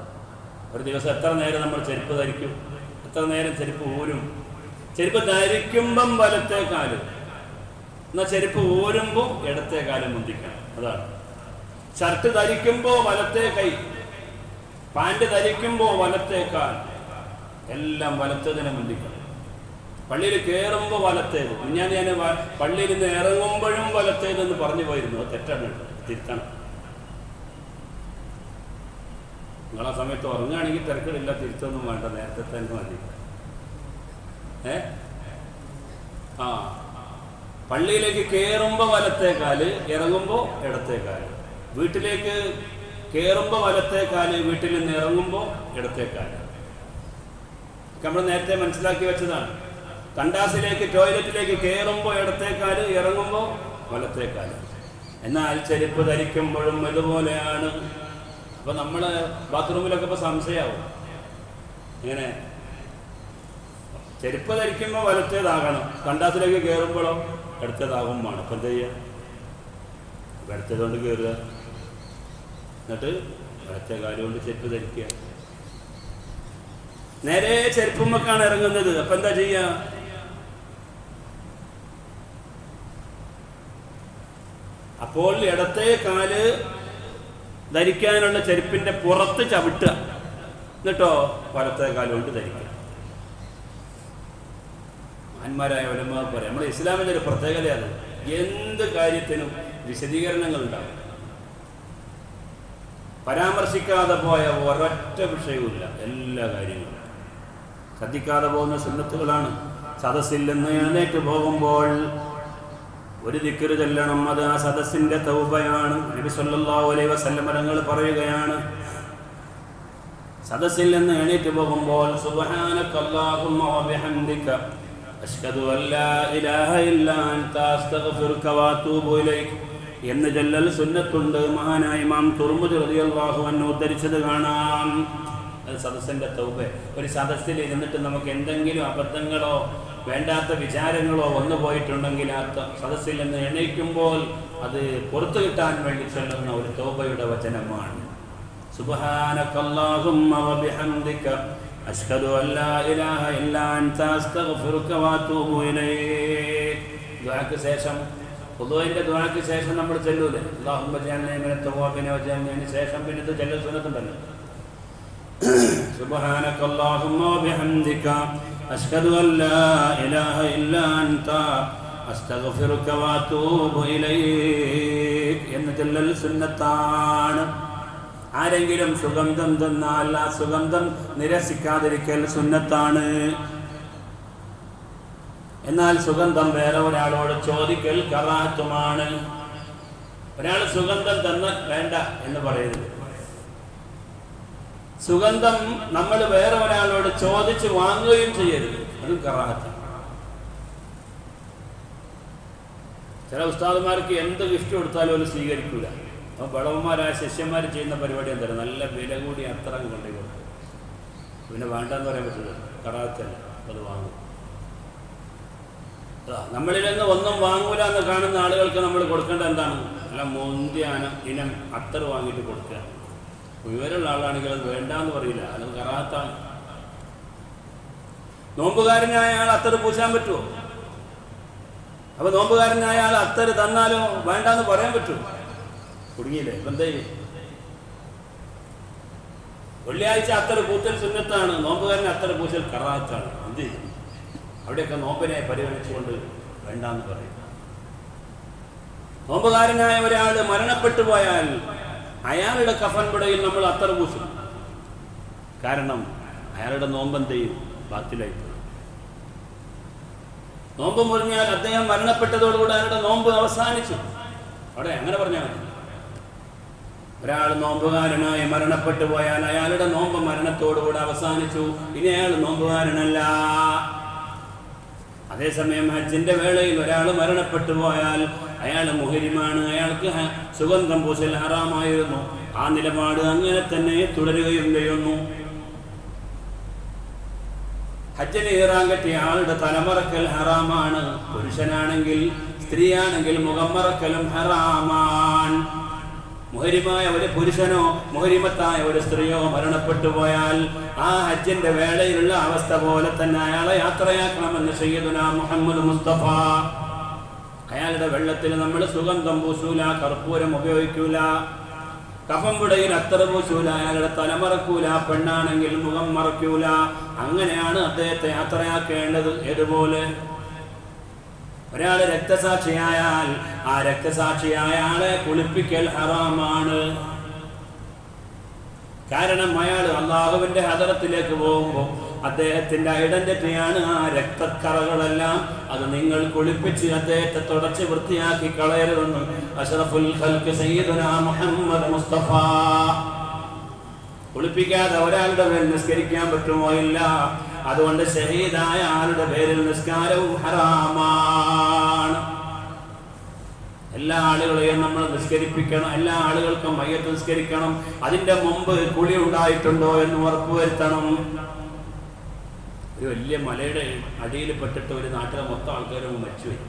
[SPEAKER 1] ഒരു ദിവസം എത്ര നേരം നമ്മൾ ചെരുപ്പ് ധരിക്കും, എത്ര നേരം ചെരുപ്പ് ഊരും? ചെരുപ്പ് ധരിക്കുമ്പം വലത്തെ കാല്, എന്നാൽ ചെരുപ്പ് ഊരുമ്പോൾ ഇടത്തെ കാല് മുന്തിക്കണം. അതാണ്. ഷർട്ട് ധരിക്കുമ്പോൾ വലത്തെ കൈ, പാൻറ് ധരിക്കുമ്പോൾ വലത്തെ കാൽ, എല്ലാം വലത്തതിനെ മുന്തിക്കണം. പള്ളിയിൽ കയറുമ്പോൾ വലത്തേത്. ഞാൻ പള്ളിയിൽ നിന്ന് ഇറങ്ങുമ്പോഴും വലത്തേതെന്ന് പറഞ്ഞു പോയിരുന്നു. അത് തെറ്റാണ്, തിരുത്തണം. നിങ്ങളാ സമയത്ത് ഉറങ്ങുകയാണെങ്കിൽ തിരക്കിടില്ല, തിരുത്തൊന്നും വേണ്ട, നേരത്തെ തന്നെ മതി. പള്ളിയിലേക്ക് കയറുമ്പോൾ വലത്തേക്കാല്, ഇറങ്ങുമ്പോൾ ഇടത്തേക്കാല്. വീട്ടിലേക്ക് കയറുമ്പോൾ വലത്തേക്കാല്, വീട്ടിൽ നിന്ന് ഇറങ്ങുമ്പോൾ ഇടത്തേക്കാല്. നമ്മൾ നേരത്തെ മനസ്സിലാക്കി വെച്ചതാണ്. കണ്ടാസിലേക്ക് ടോയ്ലറ്റിലേക്ക് കയറുമ്പോൾ ഇടത്തേക്കാല്, ഇറങ്ങുമ്പോൾ വലത്തേക്കാല്. എന്നാൽ ചെരുപ്പ് ധരിക്കുമ്പോഴും ഇതുപോലെയാണ്. അപ്പോൾ നമ്മൾ ബാത്റൂമിലൊക്കെ ഇപ്പോൾ സംശയമാവും. ഇങ്ങനെ ചെരുപ്പ് ധരിക്കുമ്പോൾ വലത്തേതാകണം, കണ്ടാസിലേക്ക് കയറുമ്പോഴോ ഇടത്തേതാകും വേണം. അപ്പം എന്താ ചെയ്യുക? ഇടത്തേതുകൊണ്ട് കയറുക, എന്നിട്ട് വലത്തെ കാലം കൊണ്ട് ചെരുപ്പ് ധരിക്കുക. നേരെ ചെരുപ്പുമ്മക്കാണ് ഇറങ്ങുന്നത്. അപ്പം എന്താ ചെയ്യുക? അപ്പോൾ ഇടത്തെ കാല് ധരിക്കാനുള്ള ചെരുപ്പിന്റെ പുറത്ത് ചവിട്ടുക, എന്നിട്ടോ വലത്തെ കാലുകൊണ്ട് ധരിക്കുക. മഹാന്മാരായ ഉലമാ പറയാം, നമ്മുടെ ഇസ്ലാമിൻ്റെ ഒരു പ്രത്യേകതയാണ്, എന്ത് കാര്യത്തിനും വിശദീകരണങ്ങൾ ഉണ്ടാവും. പരാമർശിക്കാതെ പോയ ഒരൊറ്റ വിഷയവുമില്ല. എല്ലാ കാര്യങ്ങളും ശ്രദ്ധിക്കാതെ പോകുന്ന സുന്നത്തുകളാണ്. സദസ്സിൽ നിന്ന് എഴുന്നേറ്റ് പോകുമ്പോൾ ഒരു ദിക്ർ ചൊല്ലണം, അത് ആ സദസ്സിന്റെ തൗബയാണ്. നബി സല്ലല്ലാഹു അലൈഹി വസല്ലം തങ്ങൾ പറയുകയാണ്, സദസ്സിൽ നിന്ന് എഴുന്നേറ്റ് പോകുമ്പോൾ സുബ്ഹാനക അല്ലാഹുമ്മ വബിഹംദിക അശ്ഹദു അല്ലാ ഇലാഹ ഇല്ലാ അൻത അസ്തഗ്ഫിറുക വഅതൂബു ഇലൈക് എന്ന് ചൊല്ലൽ സുന്നത്തുണ്ട്. മഹാനായ ഇമാം തുർമുദി റളിയല്ലാഹു അൻഹു ഉദ്ധരിച്ചത് കാണാം. അത് സദസ്സിന്റെ തൗബ. ഒരു സദസ്സിൽ ഇരുന്നിട്ട് നമുക്ക് എന്തെങ്കിലും അബദ്ധങ്ങളോ വേണ്ടാത്ത വിചാരങ്ങളോ വന്നു പോയിട്ടുണ്ടെങ്കിൽ ആ സദസ്സിൽ നിന്ന് എണീക്കുമ്പോൾ അത് പുറത്തു കിട്ടാൻ വേണ്ടി ചൊല്ലുന്ന ഒരു തൗബയുടെ വചനമാണ്. സുബ്ഹാനക അല്ലാഹുമ്മ വബിഹംദിക അശ്ഹദു അല്ലാ ഇലാഹ ഇല്ലാ അൻത അസ്തഗ്ഫിറുക വഅതൂബു ഇലൈക്. ദുആക്ക് ശേഷം, വുദൂഇന്റെ ദുആക്ക് ശേഷം നമ്മൾ ചൊല്ലൂലേ, അല്ലാഹുമ്മ ജഅൽനി മിനത് തവ്വാബിന വജഅൽനി ശേഷം പിന്നെ ഇത് ചൊല്ലൽ സുന്നത്തുണ്ടല്ലോ. സുബ്ഹാനക അല്ലാഹുമ്മ വബിഹംദിക അശ്ഹദു അല്ലാ ഇലാഹ ഇല്ലാ അൻത അസ്തഗ്ഫിറുക വഅതൂബു ഇലൈക് എന്ന് ചൊല്ലൽ സുന്നത്താണ്. ആരെങ്കിലും സുഗന്ധം തന്നാൽ ആ സുഗന്ധം നിരസിക്കാതിരിക്കൽ സുന്നത്താണ്. എന്നാൽ സുഗന്ധം വേറെ ഒരാളോട് ചോദിക്കൽ കറാഹത്തുമാണ്. ഒരാൾ സുഗന്ധം തന്ന വേണ്ട എന്ന് പറയരുത്. സുഗന്ധം നമ്മൾ വേറെ ഒരാളോട് ചോദിച്ച് വാങ്ങുകയും ചെയ്യരുത്, അതും കറാഹത്താണ്. ചില ഉസ്താദുമാർക്ക് എന്ത് ഗിഫ്റ്റ് കൊടുത്താലും അവർ സ്വീകരിക്കൂല. അപ്പോൾ ബളവന്മാരായ ശിഷ്യന്മാർ ചെയ്യുന്ന പരിപാടി എന്താണ്, നല്ല വില കൂടി അത്രം കൊണ്ടു കൊടുക്കും. പിന്നെ വേണ്ടെന്ന് പറയാൻ പറ്റില്ല, കറാഹത്തല്ല, അത് വാങ്ങും. നമ്മളിൽ നിന്ന് ഒന്നും വാങ്ങൂല എന്ന് കാണുന്ന ആളുകൾക്ക് നമ്മൾ കൊടുക്കേണ്ട എന്താണ്, നല്ല മുന്തിയ ഇനം അത്തർ വാങ്ങിയിട്ട് കൊടുക്കുക. വിവരമുള്ള ആളാണെങ്കിൽ അത് വേണ്ടാന്ന് പറയില്ല, അത് കറാഹത്താണ്. നോമ്പുകാരനായ ആൾ അത്തർ പൂശാൻ പറ്റുമോ? അപ്പൊ നോമ്പുകാരനായ ആൾ അത്തർ തന്നാലോ വേണ്ടാന്ന് പറയാൻ പറ്റുമോ? കുടുങ്ങിയില്ലേ? ഇപ്പം എന്താ ചെയ്യും? വെള്ളിയാഴ്ച അത്തർ പൂച്ചൽ സുന്നത്താണ്, നോമ്പുകാരന് അത്തർ പൂച്ചൽ കറാഹത്താണ്. എന്ത് ചെയ്യും? അവിടെയൊക്കെ നോമ്പിനെ പരിഗണിച്ചുകൊണ്ട് വേണ്ടാന്ന് പറയും. നോമ്പുകാരനായ ഒരാൾ മരണപ്പെട്ടു പോയാൽ അയാളുടെ കഫൻപുടയിൽ നമ്മൾ അത്തർ പൂശും. കാരണം അയാളുടെ നോമ്പെന്ത് ചെയ്യും? ബാത്തിലായി പോയി. നോമ്പ് മുറിഞ്ഞാൽ അദ്ദേഹം മരണപ്പെട്ടതോടുകൂടി അയാളുടെ നോമ്പ് അവസാനിച്ചു. അവിടെ അങ്ങനെ പറഞ്ഞാൽ മതി. ഒരാൾ നോമ്പുകാരനായി മരണപ്പെട്ടു പോയാൽ അയാളുടെ നോമ്പ് മരണത്തോടുകൂടി അവസാനിച്ചു, ഇനി അയാൾ നോമ്പുകാരനല്ല. അതേസമയം ഹജ്ജിന്റെ വേളയിൽ ഒരാൾ മരണപ്പെട്ടു പോയാൽ അയാൾ മുഹരിമാണ്, അയാൾക്ക് സുഗന്ധം പൂശൽ ഹറാമായിരുന്നു. ആ നിലപാട് അങ്ങനെ തന്നെ തുടരുകയും ചെയ്യുന്നു. ഹജ്ജിന് ഇഹ്റാം കെട്ടിയ ആളുടെ തലമറക്കൽ ഹറാമാണ്. പുരുഷനാണെങ്കിൽ സ്ത്രീയാണെങ്കിൽ മുഖം മറക്കലും ഹറാമാണ്. മുഹരിമായ ഒരു പുരുഷനോ മുഹരിമത്തായ ഒരു സ്ത്രീയോ മരണപ്പെട്ടു പോയാൽ ആ ഹജ്ജിന്റെ വേളയിലുള്ള അവസ്ഥ പോലെ തന്നെ അയാളെ യാത്രയാക്കണമെന്ന് സയ്യിദുനാ മുഹമ്മദ് മുസ്തഫ. അയാളുടെ വെള്ളത്തിൽ നമ്മൾ സുഗന്ധം പൂശൂല, കർപ്പൂരം ഉപയോഗിക്കൂല, കഫംപുടയിൽ അത്തർ പൂശൂല, അയാളുടെ തലമറക്കൂല, പെണ്ണാണെങ്കിൽ മുഖം മറക്കൂല. അങ്ങനെയാണ് അദ്ദേഹത്തെ യാത്രയാക്കേണ്ടത്. ഏതുപോലെ ഒരാൾ രക്തസാക്ഷിയായാൽ ആ രക്തസാക്ഷിയായ ആളെ കുളിപ്പിക്കൽ ഹറാമാണ്. കാരണം അയാൾ അല്ലാഹുവിന്റെ ഹദറത്തിലേക്ക് പോകുമ്പോൾ അദ്ദേഹത്തിന്റെ ഐഡന്റിറ്റിയാണ് ആ രക്തക്കറകളെല്ലാം. അത് നിങ്ങൾ കുളിപ്പിച്ച് അദ്ദേഹത്തെ തുടച്ച് വൃത്തിയാക്കി കളയരുതെന്ന് അഷ്റഫുൽ ഖൽഖ് സയ്യിദുനാ മുഹമ്മദ് മുസ്തഫ. കുളിപ്പിക്കാതെ ഒരാളുടെ പേരിൽ നിസ്കരിക്കാൻ പറ്റുമോ? ഇല്ല. അതുകൊണ്ട് ഷഹീദായ ആളുടെ പേരിൽ നിസ്കാരവും ഹറാമാണ്. എല്ലാ ആളുകളെയും നമ്മൾ നിസ്കരിപ്പിക്കണം, എല്ലാ ആളുകൾക്കും മയ്യത്ത് നിസ്കരിക്കണം. അതിന്റെ മുമ്പ് കുളി ഉണ്ടായിട്ടുണ്ടോ എന്ന് ഉറപ്പുവരുത്തണം. ഒരു വലിയ മലയുടെ അടിയിൽ പെട്ടിട്ട് ഒരു നാട്ടിലെ മൊത്തം ആൾക്കാരും മരിച്ചുപോയി.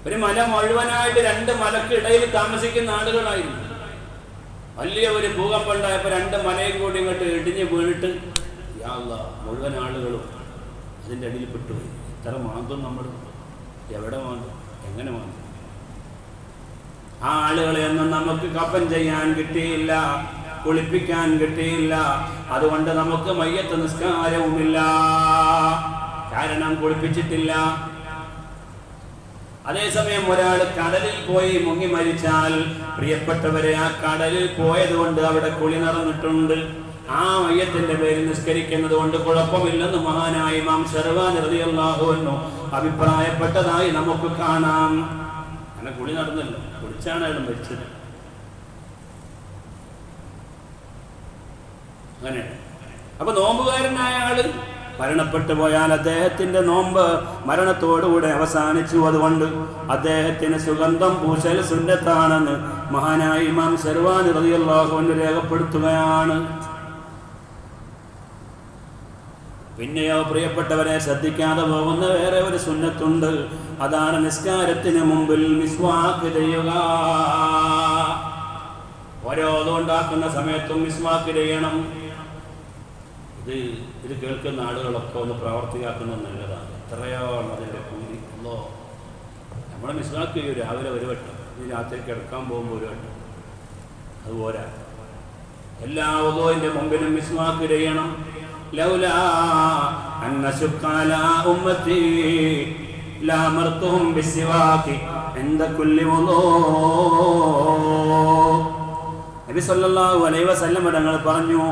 [SPEAKER 1] ഒരു മല മുഴുവനായിട്ട് രണ്ട് മലക്കിടയിൽ താമസിക്കുന്ന ആളുകളായിരുന്നു. വലിയ ഒരു ഭൂകമ്പം ഉണ്ടായപ്പോൾ രണ്ട് മലയും കൂടി ഇങ്ങോട്ട് ഇടിഞ്ഞ് വീണിട്ട് യാ അല്ലാഹ് മുഴുവൻ ആളുകളും അതിൻ്റെ അടിയിൽ പെട്ടുപോയി. ഇത്ര മാന്തും നമ്മൾ എവിടെ മാന്തും? എങ്ങനെ വന്നു? ആ ആളുകളെയൊന്നും നമുക്ക് കഫൻ ചെയ്യാൻ കിട്ടിയില്ല, കുളിപ്പിക്കാൻ കിട്ടിയില്ല. അതുകൊണ്ട് നമുക്ക് മയ്യത്ത് നിസ്കാരവുമില്ല, കാരണം കുളിപ്പിച്ചിട്ടില്ല. അതേസമയം ഒരാൾ കടലിൽ പോയി മുങ്ങി മരിച്ചാൽ, പ്രിയപ്പെട്ടവരെ, ആ കടലിൽ പോയതുകൊണ്ട് അവിടെ കുളി നടന്നിട്ടുണ്ട്, ആ മയ്യത്തിന്റെ പേരിൽ നിസ്കരിക്കുന്നത് കൊണ്ട് കുഴപ്പമില്ലെന്ന് മഹാനായ ഇമാം ശർവാനി റളിയല്ലാഹു അൻഹു അഭിപ്രായപ്പെട്ടതായി നമുക്ക് കാണാം. അങ്ങനെ കുളി നടന്നല്ലോ, കുളിച്ചാണ് അയാൾ മരിച്ചത്. അങ്ങനെ അപ്പൊ നോമ്പുകാരനായ ആള് മരണപ്പെട്ടു പോയാൽ അദ്ദേഹത്തിന്റെ നോമ്പ് മരണത്തോടുകൂടെ അവസാനിച്ചു. അതുകൊണ്ട് അദ്ദേഹത്തിന് സുഗന്ധം പൂശൽ സുന്നത്താണെന്ന് മഹാനായ ഇമാം ശർവാനി റളിയല്ലാഹു അൻഹു രേഖപ്പെടുത്തുകയാണ്. പിന്നെയോ പ്രിയപ്പെട്ടവരെ, ശ്രദ്ധിക്കാതെ പോകുന്ന വേറെ ഒരു സുന്നത്തുണ്ട്. അതാണ് നിസ്കാരത്തിന് മുമ്പിൽ മിസ്വാക്ക് ചെയ്യുക. ഓരോ ഉണ്ടാക്കുന്ന സമയത്തും മിസ്വാക്ക് ചെയ്യണം. ഇത് കേൾക്കുന്ന ആളുകളൊക്കെ ഒന്ന് പ്രവർത്തിയാക്കുന്നത് നല്ലതാണ്. എത്രയാണ് അതിൻ്റെ കൂലി. അല്ലോ, നമ്മൾ മിസ്വാക്ക് ചെയ്യും രാവിലെ ഒരു വട്ടം, ഇനി രാത്രി കിടക്കാൻ പോകുമ്പോൾ ഒരു വട്ടം, അതുപോരാ. എല്ലാ ഉദൂഇന്റെ മുമ്പിലും മിസ്വാക്ക് ചെയ്യണം. ലൗലാ അന്ന ശുക്കാല ഉമ്മത്തി ലഅമർതുഹും ബിസ്സിവാകി ഇൻദ കുല്ലി വുളൂ. നബി സല്ലല്ലാഹു അലൈഹി വസല്ലം തങ്ങൾ പറഞ്ഞു,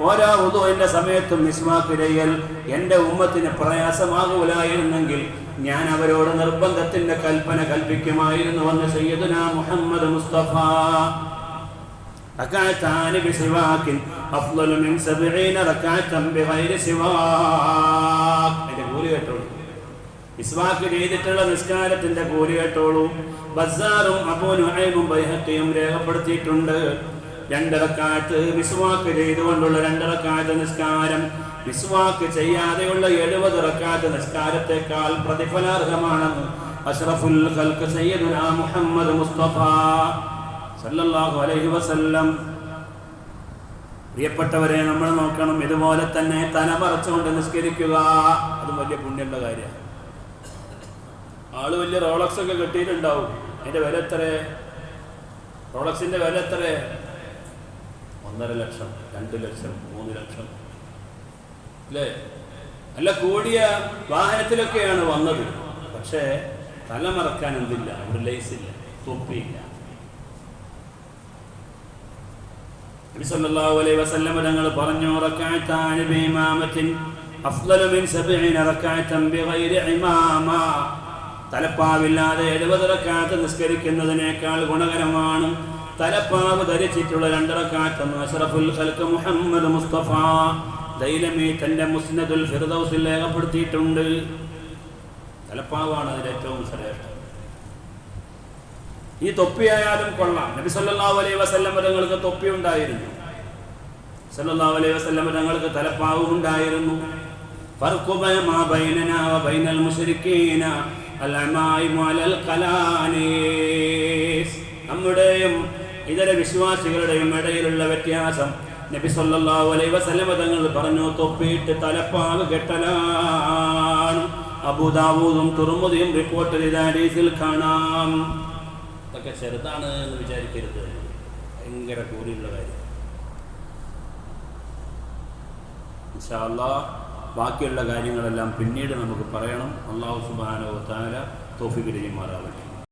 [SPEAKER 1] ഓരോ വുളൂഇന്റെ സമയത്തും മിസ്വാക്ക് ചെയ്യൽ എൻ്റെ ഉമ്മത്തിന് പ്രയാസമാകൂലായിരുന്നെങ്കിൽ ഞാൻ അവരോട് നിർബന്ധത്തിന്റെ കൽപ്പന കൽപ്പിക്കുമായിരുന്നു എന്ന് സയ്യിദുനാ മുഹമ്മദ് മുസ്തഫ. ركعتان بسواك أفضل من 70 ركعة بغير سواك. അതിന്റെ കൂലി കേട്ടോളൂ. മിസ്വാക്ക് ചെയ്തിട്ടുള്ള നിസ്കാരത്തിന്റെ കൂലി കേട്ടോളൂ. ബസ്സാറും അബൂ നുഐമും ബൈഹഖിയും രേഖപ്പെടുത്തിയിട്ടുണ്ട്. 2 റക്അത്ത് മിസ്വാക്ക് ചെയ്തുകൊണ്ടുള്ള 2 റക്അത്ത് നിസ്കാരം മിസ്വാക്ക് ചെയ്യാതെയുള്ള 70 റക്അത്ത് നിസ്കാരത്തെക്കാൾ പ്രതിഫലാർഹമാണെന്ന് അഷ്റഫുൽ ഖൽഖ് സയ്യിദുനാ മുഹമ്മദ് മുസ്തഫ സല്ലല്ലാഹു അലൈഹി വസല്ലം. പ്രിയപ്പെട്ടവരെ, നമ്മൾ നോക്കണം, ഇതുപോലെ തന്നെ തലമറച്ചുകൊണ്ട് നിസ്കരിക്കുക. അത് വലിയ പുണ്യമുള്ള കാര്യമാണ്. ആള് വലിയ റോളക്സ് ഒക്കെ കെട്ടിയിട്ടുണ്ടാവും. അതിന്റെ വില എത്ര? റോളക്സിന്റെ വില എത്ര? 1.5 ലക്ഷം, 2 ലക്ഷം, 3 ലക്ഷം അല്ലേ? നല്ല കൂടിയ വാഹനത്തിലൊക്കെയാണ് വന്നത്. പക്ഷേ തലമറക്കാൻ എന്തില്ല, ഒരു ലേസില്ല, തൊപ്പിയില്ല. നബി സല്ലല്ലാഹു അലൈഹി വസല്ലം തങ്ങൾ പറഞ്ഞു, റക്അത്താൻ ബിഇമാമത്തിൻ അഫ്ളലു മിൻ 70 റക്അത്തൻ ബിഗൈരി ഇമാമ. തലപ്പാവില്ലാതെ 70 റക്അത്ത് നിസ്കരിക്കുന്നതിനേക്കാൾ ഗുണകരമാണ് തലപ്പാവ് ധരിച്ചിട്ടുള്ള 2 റക്അത്ത് എന്ന് അഷ്റഫുൽ ഖൽഖ് മുഹമ്മദ് മുസ്തഫ ദൈലമി തന്റെ മുസ്നദുൽ ഫിർദൗസിൽ രേഖപ്പെടുത്തിയിട്ടുണ്ട്. തലപ്പാവാണ് അതിൽ ഏറ്റവും ശ്രേഷ്ഠം. ഈ തൊപ്പിയായാലും കൊള്ളാം. നബി സല്ലല്ലാഹു അലൈഹി വസല്ലം തങ്ങൾക്ക് തൊപ്പി ഉണ്ടായിരുന്നു. സല്ലല്ലാഹു അലൈഹി വസല്ലം തങ്ങൾക്ക് തലപ്പാവും ഉണ്ടായിരുന്നു. ഫർഖു മാ ബൈനനാ വ ബൈനൽ മുശ്രിക്കീന അൽഅമായിമു അലൽ ഖലാനീസ്. നമ്മുടെയും ഇതര വിശ്വാസികളുടെയും ഇടയിലുള്ള വ്യത്യാസം നബി സല്ലല്ലാഹു അലൈഹി വസല്ലം തങ്ങൾ പറഞ്ഞു, തൊപ്പിയിട്ട് തലപ്പാവ് കെട്ടലാണ്. അബൂ ദാവൂദും തുർമുദിയും റിപ്പോർട്ട് ചെയ്ത ഹദീസിൽ കാണാം. ഇതൊക്കെ ചെറുതാണ് എന്ന് വിചാരിക്കരുത്, ഭയങ്കര കൂലിയുള്ള കാര്യം. ഇൻഷാ അല്ലാഹ് ബാക്കിയുള്ള കാര്യങ്ങളെല്ലാം പിന്നീട് നമുക്ക് പറയണം. അല്ലാഹു സുബ്ഹാനഹു വ തആല തൗഫീഖ് ചെയ്യുമാറാവട്ടെ.